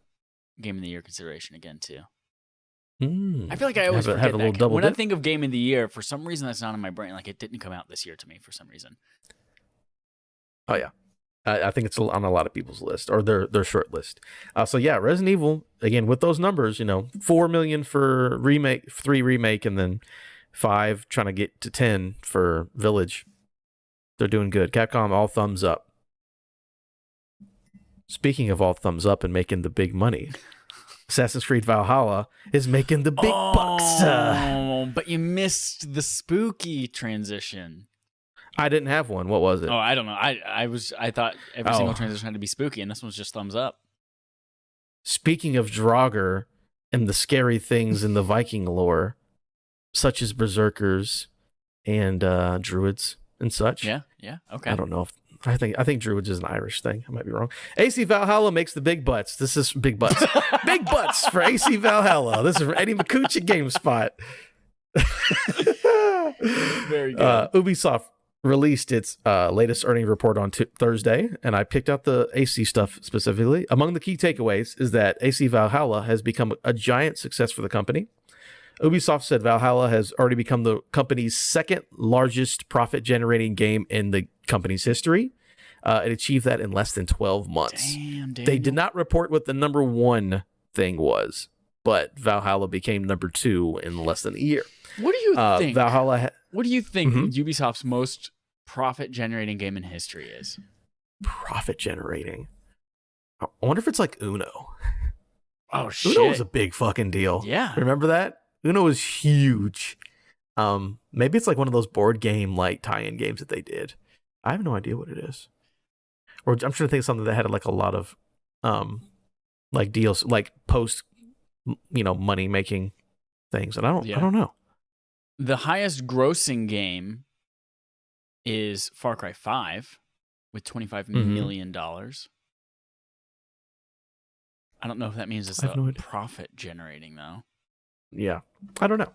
Game of the Year consideration again, too. I feel like I always forget that. When I think of Game of the Year, for some reason that's not in my brain. Like, it didn't come out this year to me for some reason. Oh, yeah. I think it's on a lot of people's list, or their short list. So, yeah, Resident Evil, again, with those numbers, 4 million for 3 remake, and then 5 trying to get to 10 for Village. They're doing good. Capcom, all thumbs up. Speaking of all thumbs up and making the big money, Assassin's Creed Valhalla is making the big bucks. Oh, but you missed the spooky transition. I didn't have one. What was it? Oh, I don't know. I thought every single transition had to be spooky, and this one's just thumbs up. Speaking of Draugr and the scary things in the Viking lore, such as berserkers and druids and such. Yeah, okay. I don't know if I think druids is an Irish thing. I might be wrong. AC Valhalla makes the big butts. This is big butts. Big butts for AC Valhalla. This is from Eddie McCooch at GameSpot. Very good. Ubisoft released its latest earnings report on Thursday, and I picked out the AC stuff specifically. Among the key takeaways is that AC Valhalla has become a giant success for the company. Ubisoft said Valhalla has already become the company's second largest profit-generating game in the company's history. It achieved that in less than 12 months. Damn, they did not report what the number one thing was, but Valhalla became number two in less than a year. What do you think? What do you think Mhm. Ubisoft's most profit-generating game in history is? Profit-generating. I wonder if it's like Uno. Oh, shit. Uno was a big fucking deal. Yeah. Remember that? Uno was huge. Maybe it's like one of those board game like tie-in games that they did. I have no idea what it is. Or I'm trying to think of something that had like a lot of like deals, like post money making things. And I don't know. The highest grossing game is Far Cry 5 with $25 million. I don't know if that means it's profit generating though. Yeah, I don't know.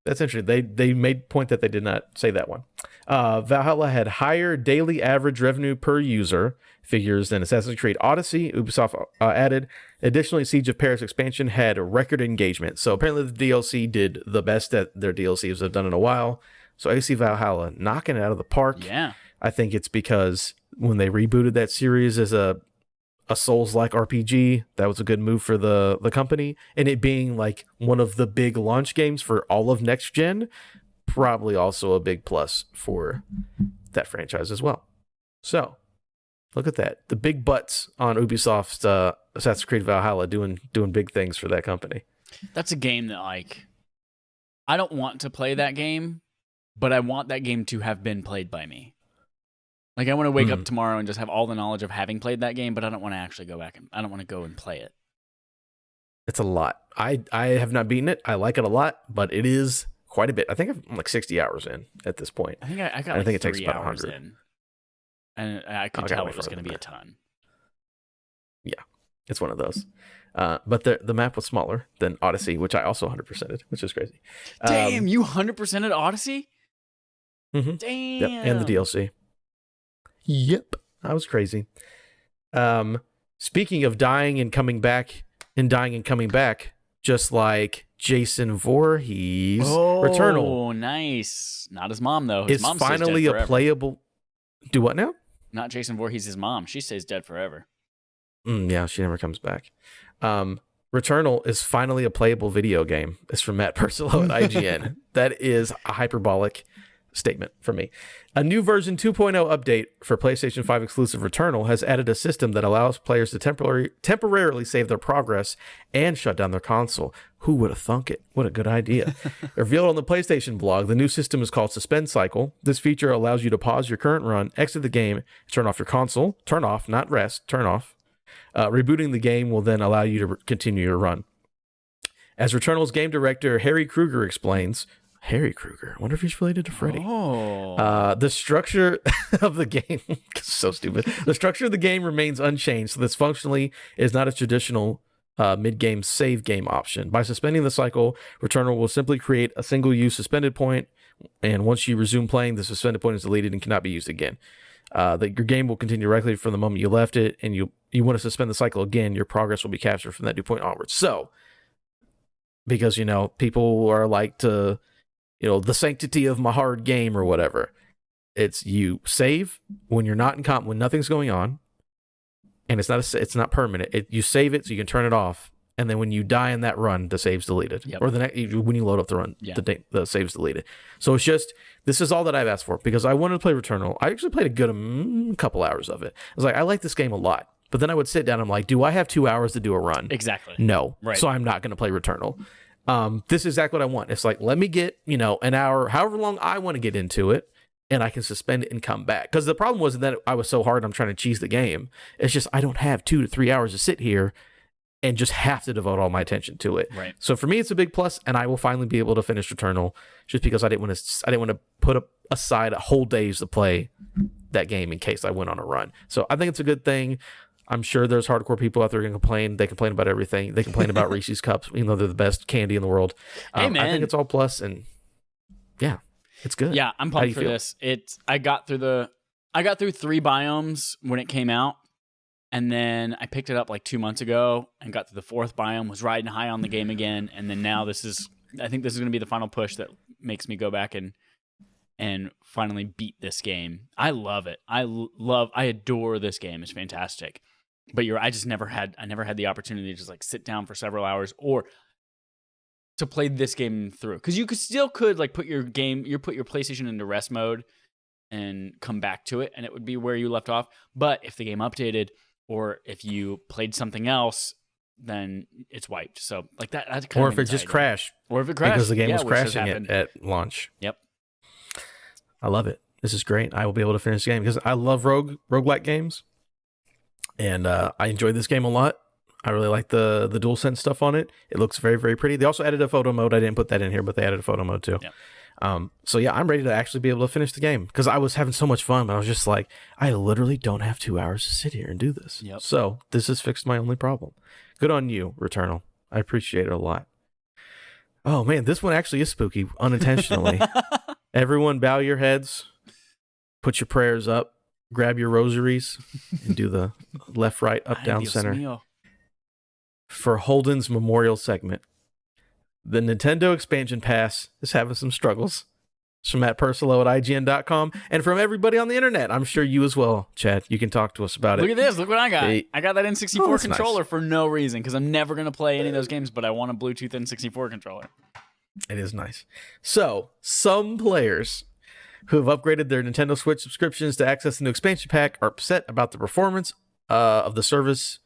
That's interesting. They made point that they did not say that one. Valhalla had higher daily average revenue per user figures than Assassin's Creed Odyssey. Ubisoft added. Additionally, Siege of Paris expansion had record engagement. So apparently the DLC did the best that their DLCs have done in a while. So AC Valhalla knocking it out of the park. Yeah. I think it's because when they rebooted that series as a Souls-like RPG, that was a good move for the company. And it being like one of the big launch games for all of next gen, probably also a big plus for that franchise as well. So look at that. The big butts on Ubisoft's Assassin's Creed Valhalla doing big things for that company. That's a game that like I don't want to play that game, but I want that game to have been played by me. Like, I want to wake up tomorrow and just have all the knowledge of having played that game, but I don't want to actually go back and I don't want to go and play it. It's a lot. I have not beaten it. I like it a lot, but it is quite a bit. I think I'm like 60 hours in at this point. I think I got like 3 hours in. And I could tell it was going to be a ton. Yeah, it's one of those. But the map was smaller than Odyssey, which I also 100%ed, which is crazy. Damn, you 100%ed Odyssey? Mm-hmm. Damn. Yep, and the DLC. Yep, that was crazy. Speaking of dying and coming back, just like Jason Voorhees, Returnal. Oh, nice. Not his mom, though. His is mom finally a playable... Do what now? Not Jason Voorhees' mom. She stays dead forever. Yeah, she never comes back. Returnal is finally a playable video game. It's from Matt Persillo at IGN. That is a hyperbolic statement for me. A new version 2.0 update for PlayStation 5 exclusive Returnal has added a system that allows players to temporarily save their progress and shut down their console. Who would have thunk it? What a good idea. Revealed on the PlayStation blog, the new system is called Suspend Cycle. This feature allows you to pause your current run, exit the game, turn off your console. Turn off, not rest. Turn off. Rebooting the game will then allow you to continue your run. As Returnal's game director Harry Kruger explains, Harry Kruger. I wonder if he's related to Freddy. The structure of the game, so stupid. The structure of the game remains unchanged, so this functionally is not a traditional mid-game save game option. By suspending the cycle, Returnal will simply create a single-use suspended point, and once you resume playing, the suspended point is deleted and cannot be used again. Your game will continue directly from the moment you left it, and you want to suspend the cycle again, your progress will be captured from that new point onwards. So, because, people are like to... the sanctity of my hard game or whatever. It's you save when you're not in when nothing's going on, and it's not permanent. You save it so you can turn it off, and then when you die in that run, the save's deleted. Yep. Or when you load up the run, the save's deleted. So it's just this is all that I've asked for because I wanted to play Returnal. I actually played a good couple hours of it. I was like, I like this game a lot, But then I would sit down. I'm like, do I have 2 hours to do a run? Exactly. No. Right. So I'm not going to play Returnal. This is exactly what I want. It's like, let me get, an hour, however long I want to get into it, and I can suspend it and come back. Because the problem wasn't that I was so hard, I'm trying to cheese the game. It's just I don't have 2 to 3 hours to sit here and just have to devote all my attention to it. Right. So for me, it's a big plus, and I will finally be able to finish Returnal just because I didn't want to put aside a whole days to play that game in case I went on a run. So I think it's a good thing. I'm sure there's hardcore people out there going to complain. They complain about everything. They complain about Reese's Cups, even though they're the best candy in the world. Hey, man. I think it's all plus, and yeah, it's good. Yeah, I'm pumped for feel? this. I got through 3 biomes when it came out, and then I picked it up like 2 months ago and got to the 4th biome, was riding high on the game again, and then now I think this is going to be the final push that makes me go back and finally beat this game. I love it. I adore this game. It's fantastic. But I never had the opportunity to just like sit down for several hours or to play this game through. Because you could like put your PlayStation into rest mode and come back to it, and it would be where you left off. But if the game updated or if you played something else, then it's wiped. So like that. That's kind or of if it just crashed. Or if it crashed. Because the game was which has crashing happened. at launch. Yep. I love it. This is great. I will be able to finish the game because I love roguelike games. And I enjoyed this game a lot. I really like the DualSense stuff on it. It looks very, very pretty. They also added a photo mode. I didn't put that in here, but they added a photo mode too. Yeah. So yeah, I'm ready to actually be able to finish the game because I was having so much fun, but I was just like, I literally don't have 2 hours to sit here and do this. Yep. So this has fixed my only problem. Good on you, Returnal. I appreciate it a lot. Oh man, this one actually is spooky unintentionally. Everyone bow your heads, put your prayers up, grab your rosaries, and do the left, right, up, Ay, down, Dios center. mío. For Holden's memorial segment, the Nintendo expansion pass is having some struggles. It's from Matt Persolo at IGN.com and from everybody on the internet. I'm sure you as well, Chad. You can talk to us about Look it. at this. Look what I got. Hey. I got that N64 Oh, that's controller nice. for no reason because I'm never going to play any of those games, but I want a Bluetooth N64 controller. It is nice. So, some players who have upgraded their Nintendo Switch subscriptions to access the new expansion pack are upset about the performance of the services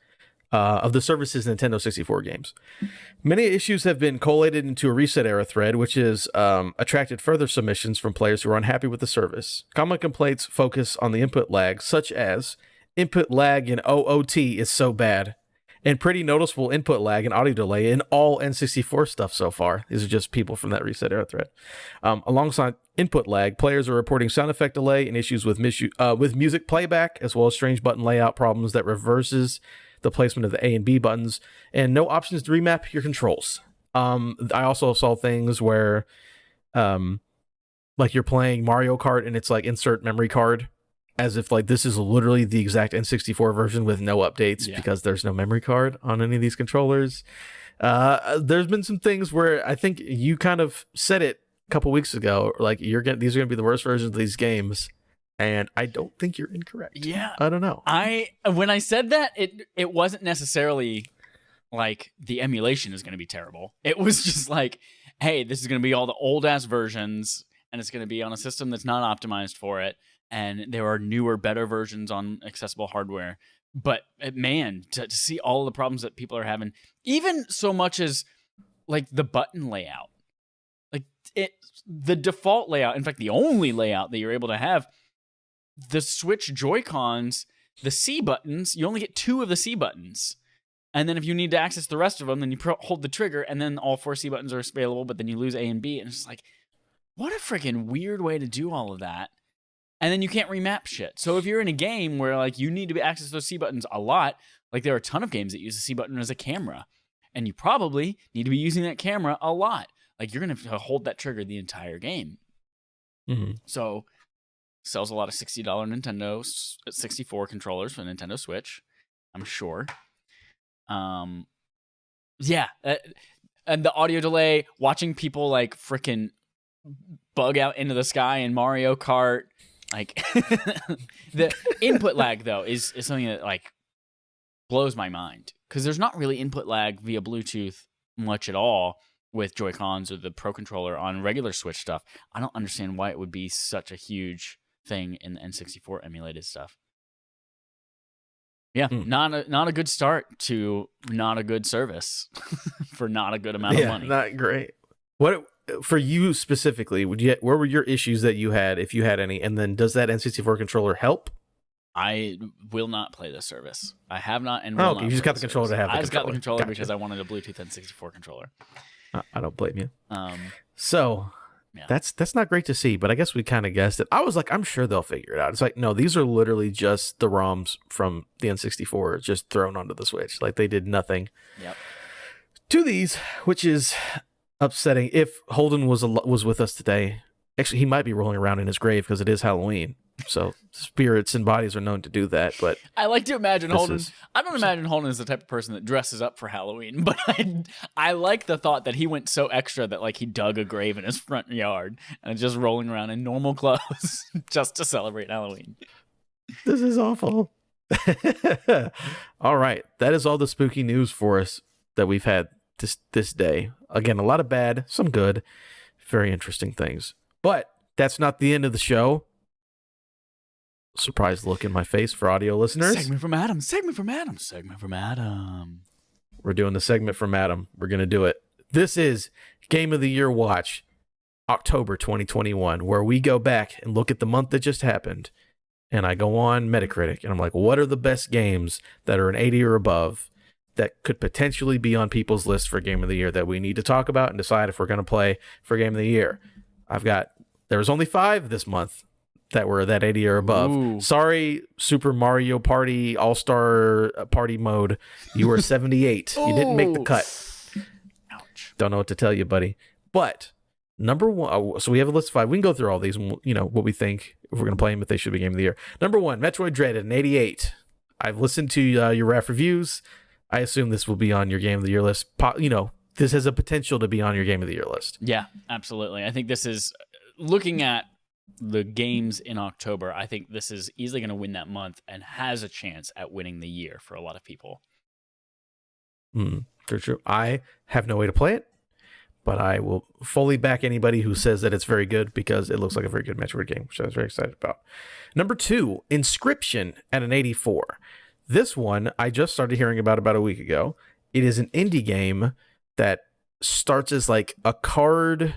Nintendo 64 games. Many issues have been collated into a reset era thread, which has attracted further submissions from players who are unhappy with the service. Common complaints focus on the input lag, such as input lag in OOT is so bad, and pretty noticeable input lag and audio delay in all N64 stuff so far. These are just people from that reset era thread. Alongside input lag, players are reporting sound effect delay and issues with music playback, as well as strange button layout problems that reverses the placement of the A and B buttons, and no options to remap your controls. I also saw things where, like you're playing Mario Kart and it's like insert memory card, as if like this is literally the exact N64 version with no updates because there's no memory card on any of these controllers. There's been some things where I think you kind of said it a couple weeks ago, like these are going to be the worst versions of these games. And I don't think you're incorrect. Yeah. I don't know. When I said that, it wasn't necessarily like the emulation is going to be terrible. It was just like, hey, this is going to be all the old ass versions, and it's going to be on a system that's not optimized for it. And there are newer, better versions on accessible hardware. But man, to see all of the problems that people are having, even so much as like the button layout, like the default layout, in fact, the only layout that you're able to have. The Switch Joy-Cons, the C buttons, you only get 2 of the C buttons. And then if you need to access the rest of them, then you hold the trigger, and then all 4 C buttons are available, but then you lose A and B. And it's just like, what a freaking weird way to do all of that. And then you can't remap shit. So if you're in a game where like you need to access those C buttons a lot, like there are a ton of games that use the C button as a camera, and you probably need to be using that camera a lot. Like you're going to hold that trigger the entire game. Mm-hmm. So... sells a lot of $60 Nintendo 64 controllers for Nintendo Switch, I'm sure. Yeah, and the audio delay, watching people like freaking bug out into the sky in Mario Kart, like the input lag though is something that like blows my mind because there's not really input lag via Bluetooth much at all with Joy-Cons or the Pro Controller on regular Switch stuff. I don't understand why it would be such a huge thing in the N64 emulated stuff. Yeah, not a good start to not a good service for not a good amount of money. Not great. What for you specifically? Where were your issues that you had, if you had any? And then does that N64 controller help? I will not play this service. I have not and will not. You just got the controller to have the controller. I just got the controller Gotcha. because I wanted a Bluetooth N64 controller. I don't blame you. Yeah. That's not great to see, but I guess we kind of guessed it. I was like, I'm sure they'll figure it out. It's like, no, these are literally just the ROMs from the N64 just thrown onto the Switch. Like they did nothing to these, which is upsetting. If Holden was with us today, actually, he might be rolling around in his grave because it is Halloween. So spirits and bodies are known to do that. But I like to imagine Holden. I don't imagine Holden is the type of person that dresses up for Halloween, but I like the thought that he went so extra that like he dug a grave in his front yard and is just rolling around in normal clothes just to celebrate Halloween. This is awful. All right, that is all the spooky news for us that we've had this day. Again, a lot of bad, some good, very interesting things. But that's not the end of the show. Surprised look in my face for audio listeners. Segment from Adam. Segment from Adam. Segment from Adam. We're doing the segment from Adam. We're going to do it. This is Game of the Year Watch, October 2021, where we go back and look at the month that just happened. And I go on Metacritic, and I'm like, what are the best games that are an 80 or above that could potentially be on people's list for Game of the Year that we need to talk about and decide if we're going to play for Game of the Year? There was only 5 this month that were that 80 or above. Ooh. Sorry, Super Mario Party All-Star Party Mode. You were 78. You didn't make the cut. Ouch. Don't know what to tell you, buddy. But number 1, so we have a list of 5. We can go through all these and, what we think, if we're going to play them, if they should be Game of the Year. Number 1, Metroid Dread at an 88. I've listened to your RAF reviews. I assume this will be on your Game of the Year list. This has a potential to be on your Game of the Year list. Yeah, absolutely. I think this is, looking at the games in October, I think this is easily going to win that month and has a chance at winning the year for a lot of people. For sure. I have no way to play it, but I will fully back anybody who says that it's very good because it looks like a very good Metroid game, which I was very excited about. Number 2, Inscription at an 84. This one I just started hearing about a week ago. It is an indie game that starts as like a card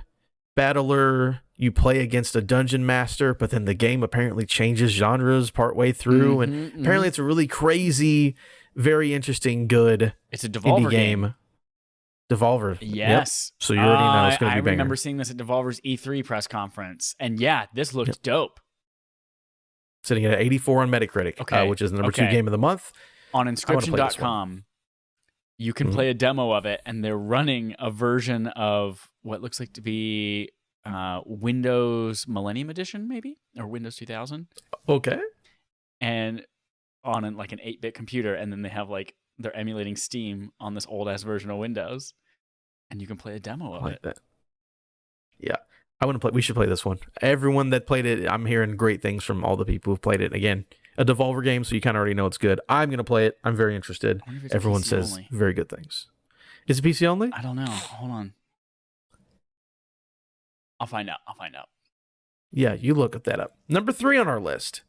battler. You play against a dungeon master, but then the game apparently changes genres partway through. Apparently it's a really crazy, very interesting, good It's a Devolver indie game. Devolver. Yes. Yep. So you already know it's going to be banger. I remember seeing this at Devolver's E3 press conference. And yeah, this looked dope. Sitting at 84 on Metacritic, which is the number 2 game of the month. On Inscription.com, you can play a demo of it, and they're running a version of what looks like to be Windows Millennium Edition, maybe, or Windows 2000. Okay. And on an 8-bit computer, and then they have they're emulating Steam on this old ass version of Windows, and you can play a demo of it. That. Yeah, I want to play. We should play this one. Everyone that played it, I'm hearing great things from all the people who've played it. Again, a Devolver game, so you kind of already know it's good. I'm gonna play it. I'm very interested. Everyone says very good things. Is it PC only? I don't know. Hold on. I'll find out. Yeah, you look that up. Number 3 on our list.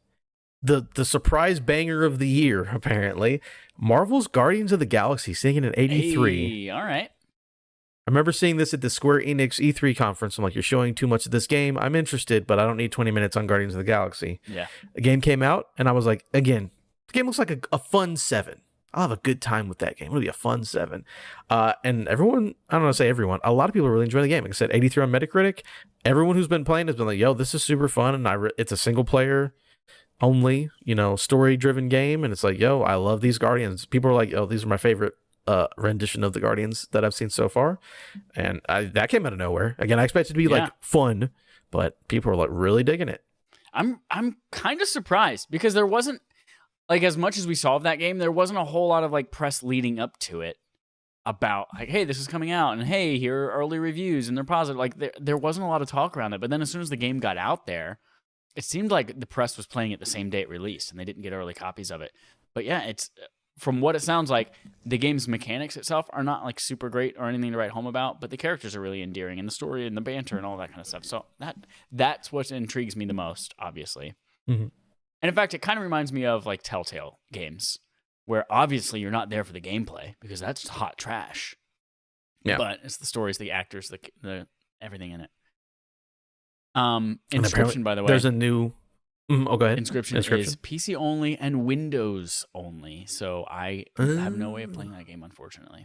The surprise banger of the year, apparently. Marvel's Guardians of the Galaxy, sitting at 83. Hey, all right. I remember seeing this at the Square Enix E3 conference. I'm like, you're showing too much of this game. I'm interested, but I don't need 20 minutes on Guardians of the Galaxy. Yeah. The game came out, and I was like, again, the game looks like a fun 7. I'll have a good time with that game. It'll be a fun 7. And everyone, I don't want to say everyone, a lot of people are really enjoying the game. Like I said, 83 on Metacritic. Everyone who's been playing has been like, yo, this is super fun, and it's a single player only, story-driven game, and it's like, yo, I love these Guardians. People are like, oh, these are my favorite rendition of the Guardians that I've seen so far, and that came out of nowhere. Again, I expected it to be fun, but people are really digging it. I'm kind of surprised because there wasn't as much as we saw of that game, there wasn't a whole lot of press leading up to it about hey, this is coming out, and hey, here are early reviews, and they're positive. There wasn't a lot of talk around it, but then as soon as the game got out there, it seemed like the press was playing it the same day it released, and they didn't get early copies of it. But yeah, it's from what it sounds like, the game's mechanics itself are not super great or anything to write home about, but the characters are really endearing, and the story and the banter and all that kind of stuff. So that's what intrigues me the most, obviously. Mm-hmm. And in fact, it kind of reminds me of Telltale games, where obviously you're not there for the gameplay because that's hot trash. Yeah. But it's the stories, the actors, the everything in it. And Inscription, by the way. There's a new. Go ahead. Inscription is PC only and Windows only. So I have no way of playing that game, unfortunately.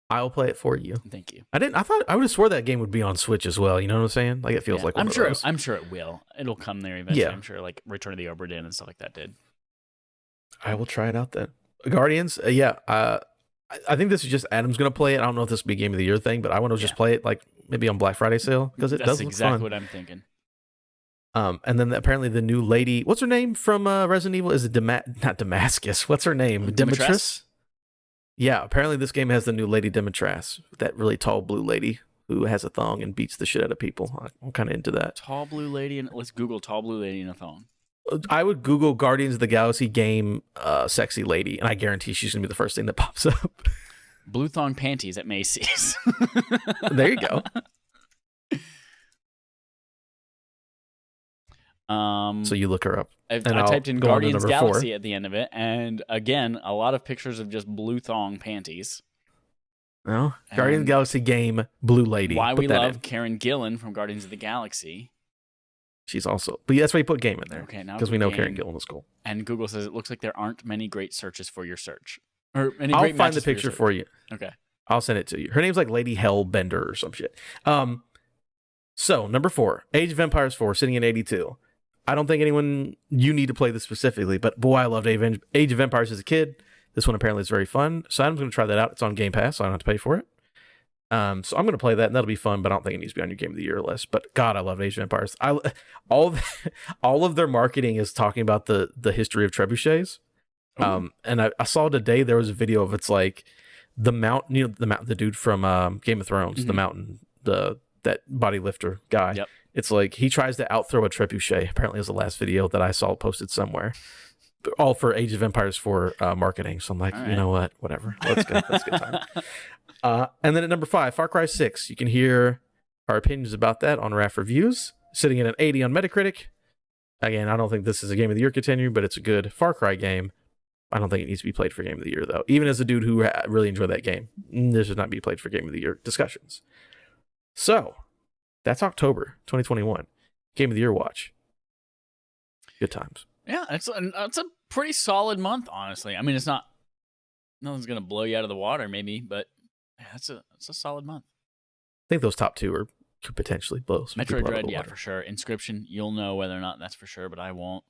I'll play it for you. Thank you. I would have swore that game would be on Switch as well. You know what I'm saying? Like it feels like one of those. I'm sure it will. It'll come there eventually. Yeah. I'm sure like Return of the Obra Dinn and stuff like that did. I will try it out then. Guardians, I think this is just Adam's gonna play it. I don't know if this will be Game of the Year thing, but I want to just play it like maybe on Black Friday sale because That's does look exactly fun. what I'm thinking. And then apparently the new lady, what's her name from Resident Evil? Is it not Damascus? What's her name? Demetrius? Yeah, apparently this game has the new Lady Demetras, that really tall blue lady who has a thong and beats the shit out of people. I'm kind of into that. Tall blue lady, and let's Google tall blue lady in a thong. I would Google Guardians of the Galaxy game sexy lady, and I guarantee she's going to be the first thing that pops up. Blue thong panties at Macy's. There you go. So you look her up. I typed in go on to Guardians number Galaxy 4. at the end of it, and again, a lot of pictures of just blue thong panties. No, Guardians of the Galaxy game, Blue Lady. Why Put we that love in. Karen Gillan from Guardians of the Galaxy. She's also, but that's why you put game in there. Okay, now because we know Karen Gillan is cool. And Google says it looks like there aren't many great searches for your search, or any I'll great find the matches picture for you. Okay, I'll send it to you. Her name's like Lady Hellbender or some shit. So number 4, Age of Empires 4, sitting at 82. I don't think you need to play this specifically, but boy, I loved Age of Empires as a kid. This one apparently is very fun, so I'm going to try that out. It's on Game Pass, so I don't have to pay for it. So I'm going to play that, and that'll be fun, but I don't think it needs to be on your Game of the Year list. But God, I love Age of Empires. All of their marketing is talking about the history of trebuchets. And I saw today there was a video of it's like the mountain, the dude from Game of Thrones, the mountain, that body lifter guy. Yep. It's like he tries to outthrow a trebuchet. Apparently, it was the last video that I saw posted somewhere. All for Age of Empires 4 marketing. So I'm like, you know what? Whatever. Let's go. That's a good time. And then at number 5, Far Cry 6. You can hear our opinions about that on RAF Reviews. Sitting at an 80 on Metacritic. Again, I don't think this is a Game of the Year contender, but it's a good Far Cry game. I don't think it needs to be played for Game of the Year, though. Even as a dude who really enjoyed that game, this should not be played for Game of the Year discussions. So, that's October 2021. Game of the Year watch. Good times. Yeah, it's a pretty solid month, honestly. I mean, it's not nothing's gonna blow you out of the water, maybe, but yeah, it's a solid month. I think those top 2 could potentially blow some Metroid people out of Dread, the yeah, water. for sure. Inscription, you'll know whether or not that's for sure, but I won't.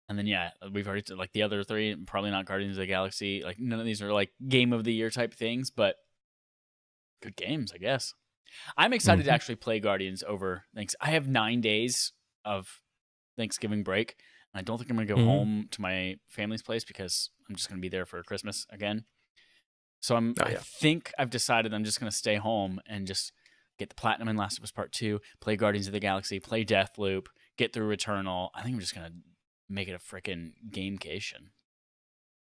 And then yeah, we've already like the other 3, probably not Guardians of the Galaxy. Like none of these are like Game of the Year type things, but good games, I guess. I'm excited to actually play Guardians over Thanks. I have 9 days of Thanksgiving break. And I don't think I'm going to go home to my family's place because I'm just going to be there for Christmas again. So I think I've decided I'm just going to stay home and just get the Platinum in Last of Us Part 2, play Guardians of the Galaxy, play Deathloop, get through Returnal. I think I'm just going to make it a freaking gamecation.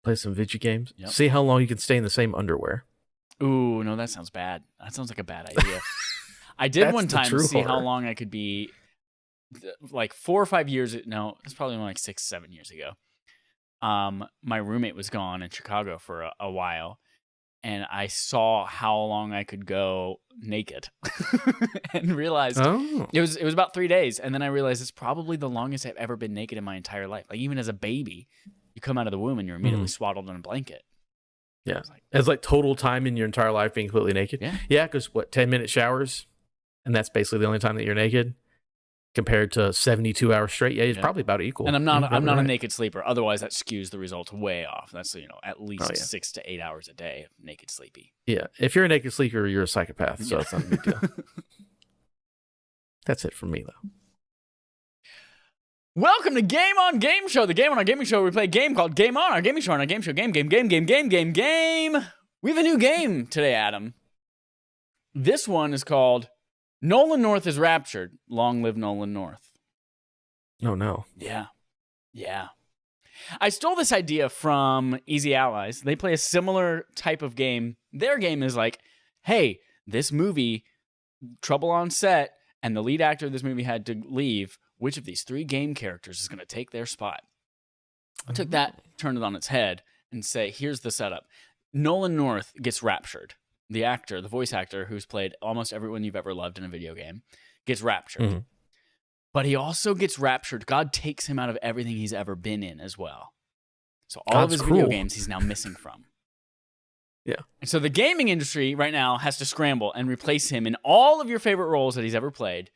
Play some video games. Yep. See how long you can stay in the same underwear. Ooh, no, that sounds bad. That sounds like a bad idea. I did one time see how long I could be, like 4 or 5 years. No, it's probably only like 6, 7 years ago. My roommate was gone in Chicago for a while, and I saw how long I could go naked, and realized it was about 3 days. And then I realized it's probably the longest I've ever been naked in my entire life. Like even as a baby, you come out of the womb and you're immediately swaddled in a blanket. Yeah, it's like total time in your entire life being completely naked. Yeah, because 10-minute showers, and that's basically the only time that you're naked. Compared to 72 hours straight, it's probably about equal. And I'm not a naked sleeper. Otherwise, that skews the results way off. That's at least 6 to 8 hours a day of naked sleepy. Yeah, if you're a naked sleeper, you're a psychopath. So it's not a big deal. That's it from me, though. Welcome to Game On Game Show, the Game On Our Gaming Show where we play a game called Game On Our Gaming Show. On our game show, game. We have a new game today, Adam. This one is called Nolan North is Raptured. Long live Nolan North. Oh, no. Yeah. I stole this idea from Easy Allies. They play a similar type of game. Their game is like, hey, this movie, trouble on set, and the lead actor of this movie had to leave. Which of these 3 game characters is going to take their spot? I took that, turned it on its head, and say, here's the setup. Nolan North gets raptured. The actor, the voice actor who's played almost everyone you've ever loved in a video game, gets raptured. Mm-hmm. But he also gets raptured. God takes him out of everything he's ever been in as well. So all of his video games he's now missing from. Yeah. And so the gaming industry right now has to scramble and replace him in all of your favorite roles that he's ever played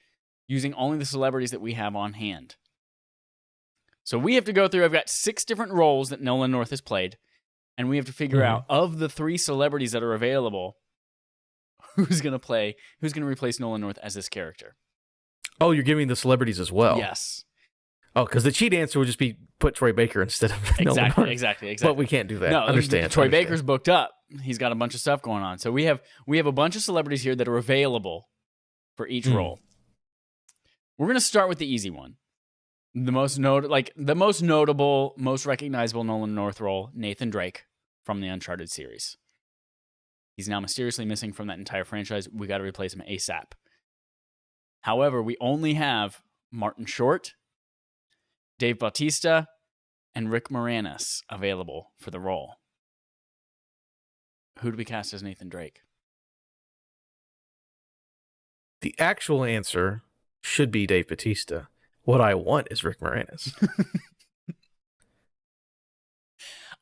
using only the celebrities that we have on hand. So we have to go through, I've got 6 different roles that Nolan North has played, and we have to figure out, of the 3 celebrities that are available, who's going to replace Nolan North as this character. Oh, you're giving the celebrities as well. Yes. Oh, because the cheat answer would just be put Troy Baker instead of Nolan North. Exactly. But we can't do that. No, Understand. Troy Baker's booked up. He's got a bunch of stuff going on. So we have a bunch of celebrities here that are available for each role. We're going to start with the easy one. The most notable, most recognizable Nolan North role, Nathan Drake from the Uncharted series. He's now mysteriously missing from that entire franchise. We got to replace him ASAP. However, we only have Martin Short, Dave Bautista, and Rick Moranis available for the role. Who do we cast as Nathan Drake? The actual answer should be Dave Bautista. What I want is Rick Moranis.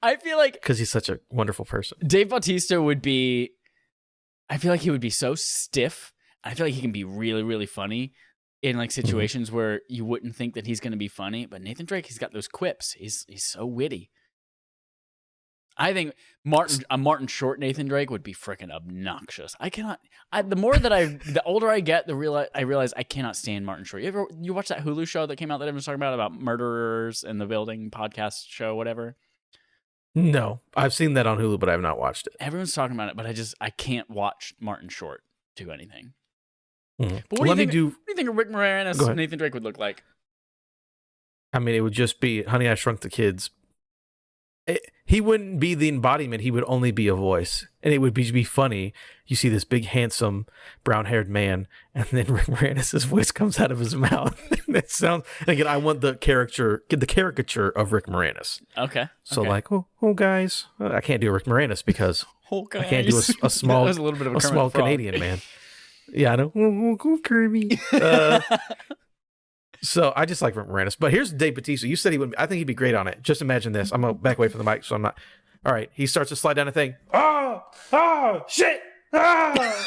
I feel like... because he's such a wonderful person. Dave Bautista would be... I feel like he would be so stiff. I feel like he can be really, really funny in like situations where you wouldn't think that he's going to be funny. But Nathan Drake, he's got those quips. He's so witty. I think Martin Short Nathan Drake would be freaking obnoxious. The older I get, I realize I cannot stand Martin Short. You watch that Hulu show that came out that everyone's talking about murderers in the building podcast show, whatever? No, I've seen that on Hulu, but I have not watched it. Everyone's talking about it, but I can't watch Martin Short do anything. Mm-hmm. But what do you think of Rick Moranis and Nathan Drake would look like? I mean, it would just be Honey, I Shrunk the Kids. He wouldn't be the embodiment. He would only be a voice. And it would be funny. You see this big, handsome, brown-haired man, and then Rick Moranis' voice comes out of his mouth. And it sounds... And again, I want the caricature of Rick Moranis. Okay. So like, oh guys. I can't do Rick Moranis because I can't do a small, that was a little bit of a small Canadian man. Yeah, I know. Oh, Kirby. So I just like Rick Moranis. But here's Dave Bautista. You said he would. I think he'd be great on it. Just imagine this. I'm going to back away from the mic so I'm not. All right. He starts to slide down a thing. Oh, shit. Oh.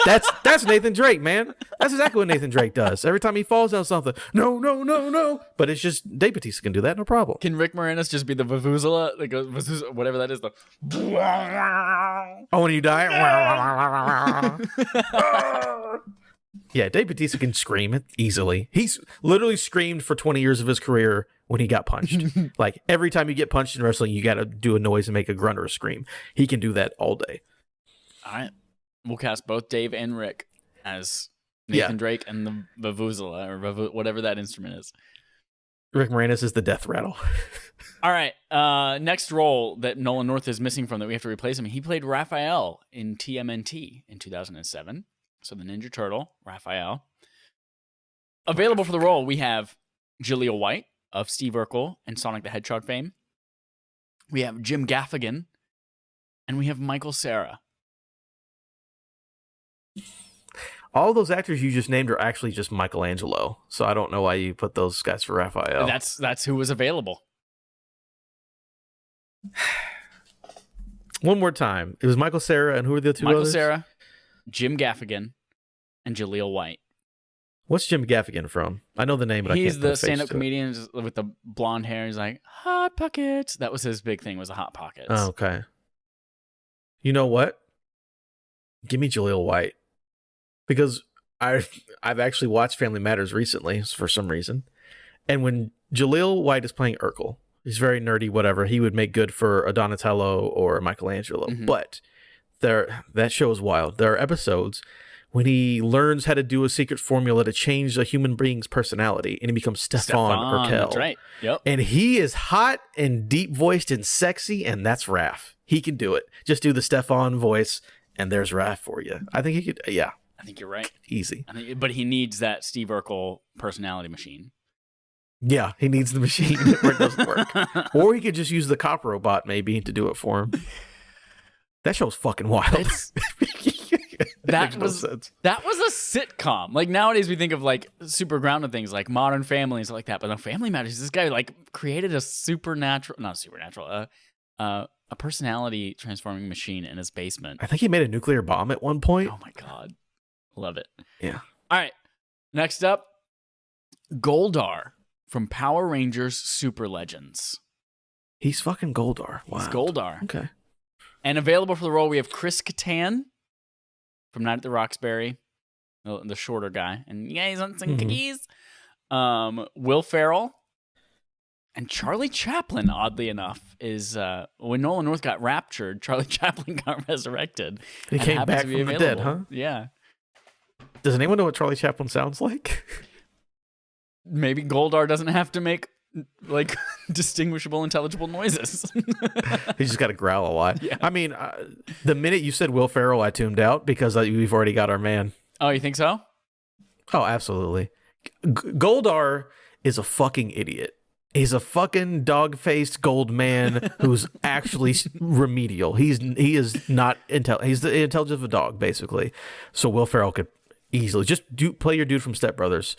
That's Nathan Drake, man. That's exactly what Nathan Drake does. Every time he falls down something, no. But it's just Dave Bautista can do that, no problem. Can Rick Moranis just be the vuvuzela that goes, whatever that is? Oh, when you die? Yeah, Dave Bautista can scream easily. He's literally screamed for 20 years of his career when he got punched. Like, every time you get punched in wrestling, you got to do a noise and make a grunt or a scream. He can do that all day. All right. We'll cast both Dave and Rick as Nathan Drake and the vuvuzela, or whatever that instrument is. Rick Moranis is the death rattle. All right. Next role that Nolan North is missing from that we have to replace him. He played Raphael in TMNT in 2007. So the Ninja Turtle, Raphael. Available for the role, we have Jaleel White of Steve Urkel and Sonic the Hedgehog fame. We have Jim Gaffigan. And we have Michael Cera. All those actors you just named are actually just Michelangelo. So I don't know why you put those guys for Raphael. That's who was available. One more time. It was Michael Cera, and who are the two Michael others? Cera, Jim Gaffigan, and Jaleel White. What's Jim Gaffigan from? I know the name, but I can't He's put the a face stand-up to it. comedian with the blonde hair. He's like, Hot Pockets. That was his big thing, was the Hot Pockets. Oh, okay. You know what? Give me Jaleel White. Because I've actually watched Family Matters recently for some reason. And when Jaleel White is playing Urkel, he's very nerdy, whatever, he would make good for a Donatello or a Michelangelo. Mm-hmm. But that show is wild. There are episodes when he learns how to do a secret formula to change a human being's personality, and he becomes Stefan Urkel. That's right. Yep. And he is hot and deep-voiced and sexy, and that's Raph. He can do it. Just do the Stefan voice, and there's Raph for you. I think he could, yeah. I think you're right. Easy. But he needs that Steve Urkel personality machine. Yeah, he needs the machine where it doesn't work. Or he could just use the cop robot maybe to do it for him. That show's fucking wild. That was a sitcom. Like nowadays we think of like super grounded things like Modern Family and stuff like that. But no, Family Matters. This guy like created a a personality transforming machine in his basement. I think he made a nuclear bomb at one point. Oh my God. Love it. Yeah. All right. Next up, Goldar from Power Rangers Super Legends. He's fucking Goldar. Wow. He's Goldar. Okay. And available for the role, we have Chris Kattan from Night at the Roxbury, the shorter guy. And you guys want some cookies? Will Ferrell. And Charlie Chaplin, oddly enough, is when Nolan North got raptured, Charlie Chaplin got resurrected. He came back from the dead, huh? Yeah. Does anyone know what Charlie Chaplin sounds like? Maybe Goldar doesn't have to make like distinguishable, intelligible noises. He's just got to growl a lot. Yeah. I mean, the minute you said Will Ferrell, I tuned out because we've already got our man. Oh, you think so? Oh, absolutely. Goldar is a fucking idiot. He's a fucking dog-faced gold man who's actually remedial. He is not he's the intelligence of a dog, basically. So Will Ferrell could easily just play your dude from Step Brothers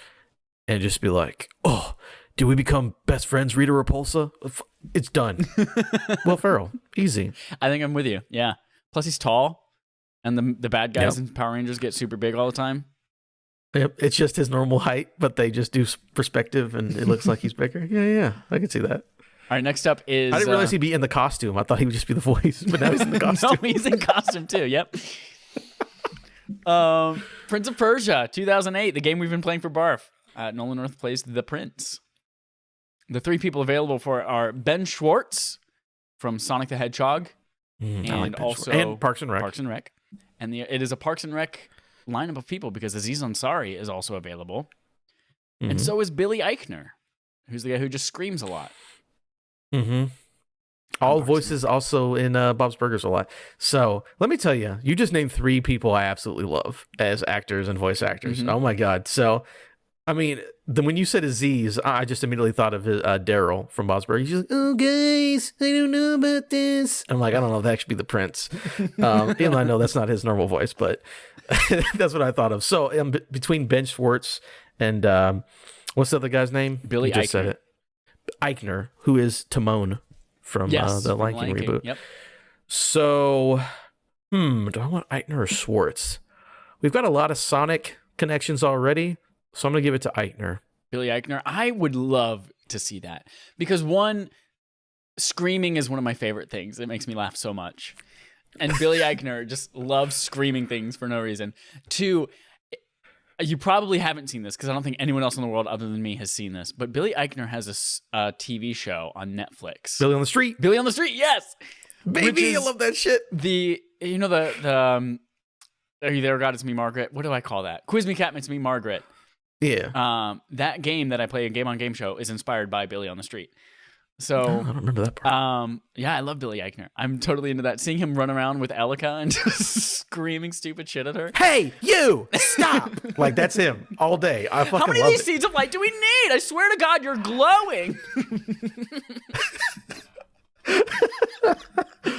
and just be like, oh, do we become best friends, Rita Repulsa? It's done. Will Ferrell, easy. I think I'm with you. Yeah. Plus he's tall, and the bad guys in Power Rangers get super big all the time. Yep, it's just his normal height, but they just do perspective, and it looks like he's bigger. Yeah, I can see that. All right, next up is... I didn't realize he'd be in the costume. I thought he would just be the voice, but now he's in the costume. No, he's in costume too, yep. Prince of Persia, 2008, the game we've been playing for Barf. Nolan North plays the prince. The three people available for are Ben Schwartz from Sonic the Hedgehog, and also... And Parks and Rec. Parks and Rec. And it is a Parks and Rec lineup of people because Aziz Ansari is also available. And so is Billy Eichner, who's the guy who just screams a lot. All voices also in Bob's Burgers a lot. So let me tell you, you just named three people I absolutely love as actors and voice actors. Oh my God. So, I mean, when you said Aziz, I just immediately thought of Daryl from Bob's Burgers. He's like, oh, guys, I don't know about this. I'm like, I don't know if that should be the prince. Even though I know that's not his normal voice, but that's what I thought of. So between Ben Schwartz and what's the other guy's name? Billy Eichner. Said it. Eichner, who is Timon from the Lion King reboot. Yep. So, do I want Eichner or Schwartz? We've got a lot of Sonic connections already, so I'm going to give it to Eichner. Billy Eichner. I would love to see that because one, screaming is one of my favorite things. It makes me laugh so much. And Billy Eichner just loves screaming things for no reason. Two, you probably haven't seen this because I don't think anyone else in the world other than me has seen this, but Billy Eichner has a TV show on Netflix. Billy on the Street. Billy on the Street, yes! Baby, I love that shit. The Are You There, God, It's Me, Margaret? What do I call that? Quiz Me, Cat, It's Me, Margaret. Yeah. That game that I play, a game on game show, is inspired by Billy on the Street. So I don't remember that part. Yeah, I love Billy Eichner. I'm totally into that. Seeing him run around with Elika and just screaming stupid shit at her. Hey, you! Stop! Like, that's him all day. I fucking How many love of these it. seeds of light do we need? I swear to God, you're glowing.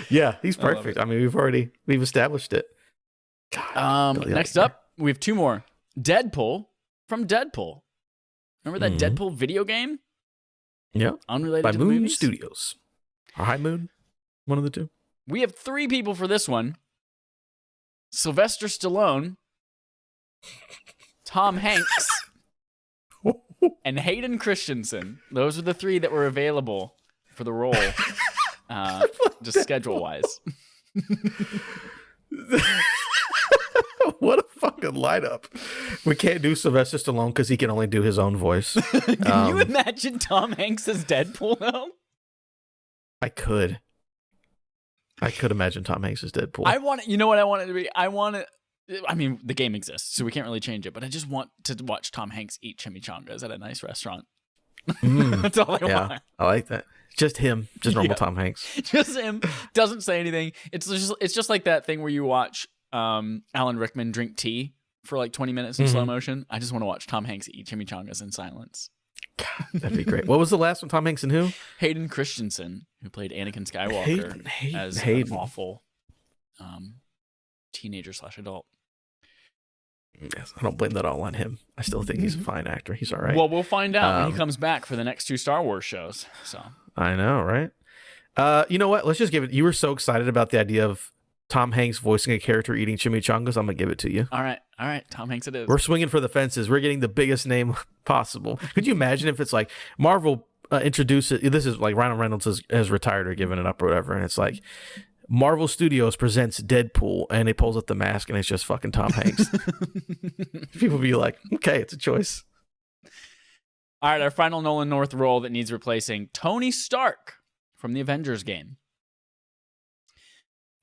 Yeah, he's perfect. I mean, we've established it. God, next up, we have two more. Deadpool from Deadpool. Remember that Deadpool video game? Yeah. Unrelated by to the Moon movies? Studios. Or High Moon. One of the two. We have three people for this one. Sylvester Stallone, Tom Hanks, and Hayden Christensen. Those are the three that were available for the role, just schedule-wise. What a fucking lineup. We can't do Sylvester Stallone because he can only do his own voice. Can you imagine Tom Hanks as Deadpool, though? I could imagine Tom Hanks as Deadpool. You know what I want it to be? I mean, the game exists, so we can't really change it, but I just want to watch Tom Hanks eat chimichangas at a nice restaurant. That's all I want. I like that. Just him. Just normal Tom Hanks. Just him. Doesn't say anything. It's just like that thing where you watch Alan Rickman drink tea for like 20 minutes in slow motion. I just want to watch Tom Hanks eat chimichangas in silence. That'd be great. What was the last one? Tom Hanks and who? Hayden Christensen, who played Anakin Skywalker as Hayden. an awful teenager/adult. Yes, I don't blame that all on him. I still think he's a fine actor. He's all right. Well, we'll find out when he comes back for the next 2 Star Wars shows. So I know, right? You know what? Let's just give it. You were so excited about the idea of Tom Hanks voicing a character eating chimichangas. I'm gonna give it to you. All right. Tom Hanks it is. We're swinging for the fences. We're getting the biggest name possible. Could you imagine if it's like Marvel introduces? This is like Ryan Reynolds has retired or given it up or whatever, and it's like Marvel Studios presents Deadpool, and he pulls up the mask, and it's just fucking Tom Hanks. People be like, okay, it's a choice. All right, our final Nolan North role that needs replacing: Tony Stark from the Avengers game.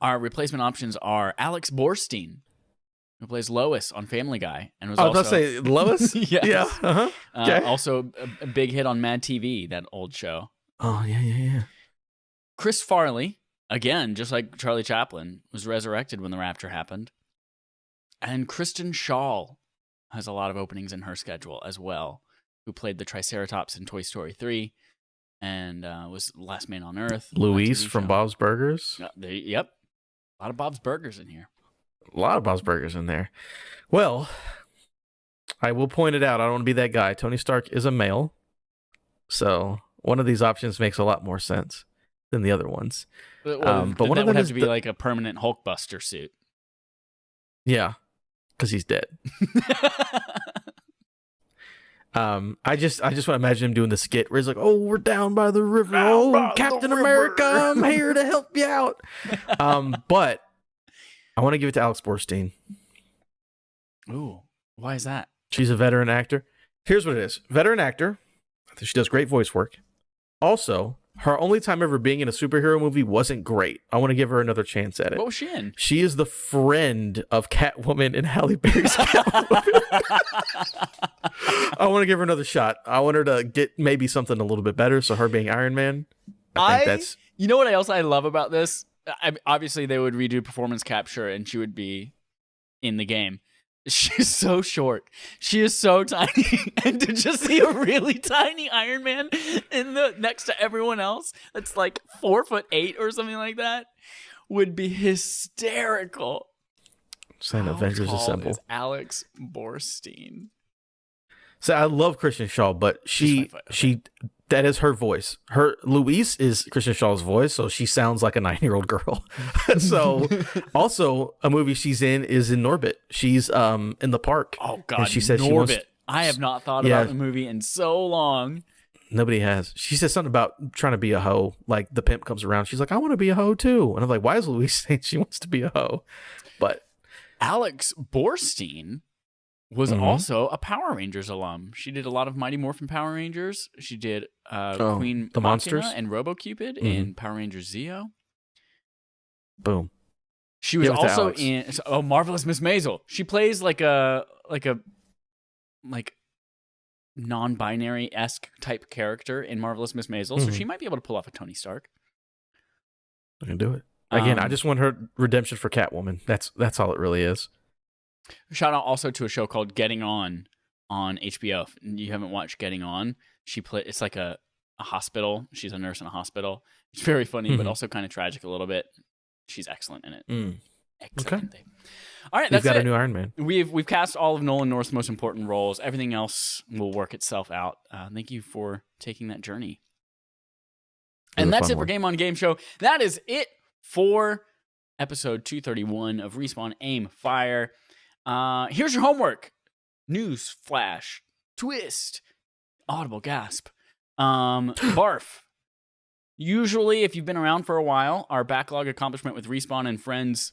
Our replacement options are Alex Borstein, who plays Lois on Family Guy, and was I was also about to say Lois. yes. Yeah. Uh-huh. Okay. Also a big hit on Mad TV, that old show. Oh yeah. Chris Farley, again, just like Charlie Chaplin, was resurrected when the rapture happened. And Kristen Schaal has a lot of openings in her schedule as well, who played the Triceratops in Toy Story 3 and was Last Man on Earth. Louise from Bob's Burgers. Yep. A lot of Bob's Burgers in here. A lot of Bob's Burgers in there. Well, I will point it out. I don't want to be that guy. Tony Stark is a male. So one of these options makes a lot more sense than the other ones. But one that of them would have is to be like a permanent Hulkbuster suit. Yeah, because he's dead. I just want to imagine him doing the skit where he's like, "Oh, we're down by the river. Oh, Captain America, I'm here to help you out." But I want to give it to Alex Borstein. Ooh, why is that? She's a veteran actor. Here's what it is: veteran actor. I think she does great voice work. Also, her only time ever being in a superhero movie wasn't great. I want to give her another chance at it. What was she in? She is the friend of Catwoman in Halle Berry's Catwoman. I want to give her another shot. I want her to get maybe something a little bit better. So her being Iron Man, I think that's... You know what else I love about this? Obviously, they would redo performance capture and she would be in the game. She's so short. She is so tiny. And to just see a really tiny Iron Man next to everyone else that's like 4'8" or something like that would be hysterical. Saying Avengers Assemble. Is Alex Borstein. So I love Kristen Schaal, but she that is her voice. Her Louise is Kristen Schaal's voice, so she sounds like a 9-year-old girl. So also a movie she's in is in Norbit. She's in the park. Oh God, and she said Norbit. I have not thought about the movie in so long. Nobody has. She says something about trying to be a hoe. Like the pimp comes around, she's like, "I want to be a hoe too." And I'm like, "Why is Louise saying she wants to be a hoe?" But Alex Borstein was also a Power Rangers alum. She did a lot of Mighty Morphin Power Rangers. She did Queen the Machina Monsters and RoboCupid in Power Rangers Zeo. Boom. She was also in Marvelous Miss Maisel. She plays like a non-binary-esque type character in Marvelous Miss Maisel, so she might be able to pull off a Tony Stark. I can do it. Again, I just want her redemption for Catwoman. That's all it really is. Shout out also to a show called Getting On HBO. If you haven't watched Getting On, it's like a hospital. She's a nurse in a hospital. It's very funny, but also kind of tragic a little bit. She's excellent in it. Excellent. Okay. All right, that's We've got a new Iron Man. We've cast all of Nolan North's most important roles. Everything else will work itself out. Thank you for taking that journey. And that's it for Game On Game Show. That is it for episode 231 of Respawn Aim Fire. Here's your homework. News flash. Twist. Audible gasp. Barf. Usually, if you've been around for a while, our backlog accomplishment with Respawn and Friends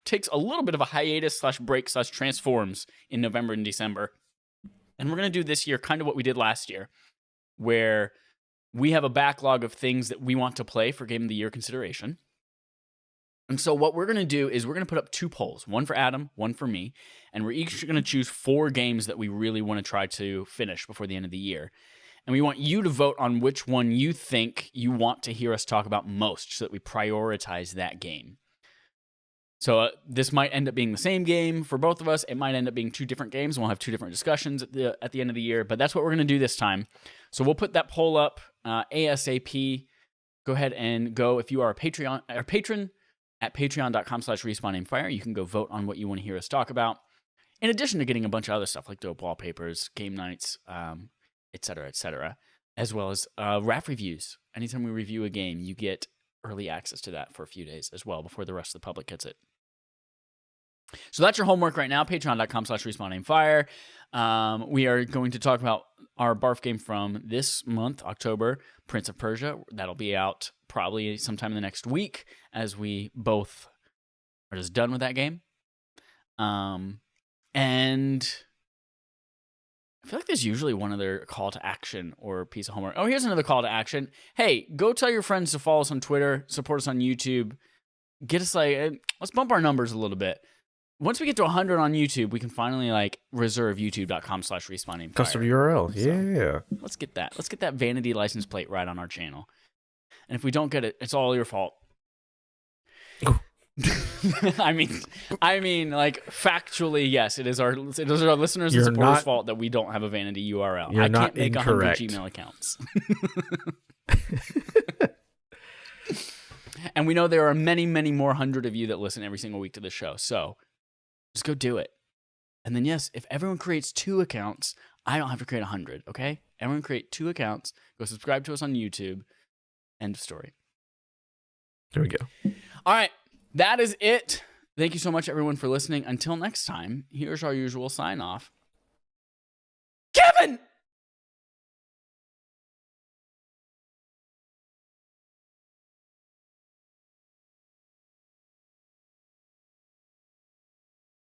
takes a little bit of a hiatus / break / transforms in November and December. And we're going to do this year kind of what we did last year, where we have a backlog of things that we want to play for Game of the Year consideration. And so what we're going to do is we're going to put up 2 polls, one for Adam, one for me, and we're each going to choose 4 games that we really want to try to finish before the end of the year. And we want you to vote on which one you think you want to hear us talk about most so that we prioritize that game. So this might end up being the same game for both of us. It might end up being 2 different games. And we'll have 2 different discussions at the end of the year. But that's what we're going to do this time. So we'll put that poll up ASAP. Go ahead and go. If you are a patron at patreon.com/respawnandfire, you can go vote on what you want to hear us talk about. In addition to getting a bunch of other stuff like dope wallpapers, game nights, et cetera, as well as RAF reviews. Anytime we review a game, you get early access to that for a few days as well before the rest of the public gets it. So that's your homework right now, patreon.com/respawnandfire. We are going to talk about our barf game from this month, October, Prince of Persia. That'll be out probably sometime in the next week as we both are just done with that game. And I feel like there's usually one other call to action or piece of homework. Oh, here's another call to action. Hey, go tell your friends to follow us on Twitter, support us on YouTube. Get us let's bump our numbers a little bit. Once we get to 100 on YouTube, we can finally reserve youtube.com/respawningfire. Custom URL. So, yeah. Let's get that. Let's get that vanity license plate right on our channel. And if we don't get it, it's all your fault. I mean, factually, yes, it is our listeners and supporters' fault that we don't have a vanity URL. I can't make 100 Gmail accounts. And we know there are many, many more 100 of you that listen every single week to the show. So just go do it. And then, yes, if everyone creates 2 accounts, I don't have to create 100, okay? Everyone create 2 accounts. Go subscribe to us on YouTube. End of story. There we go. All right. That is it. Thank you so much, everyone, for listening. Until next time, here's our usual sign-off. Kevin!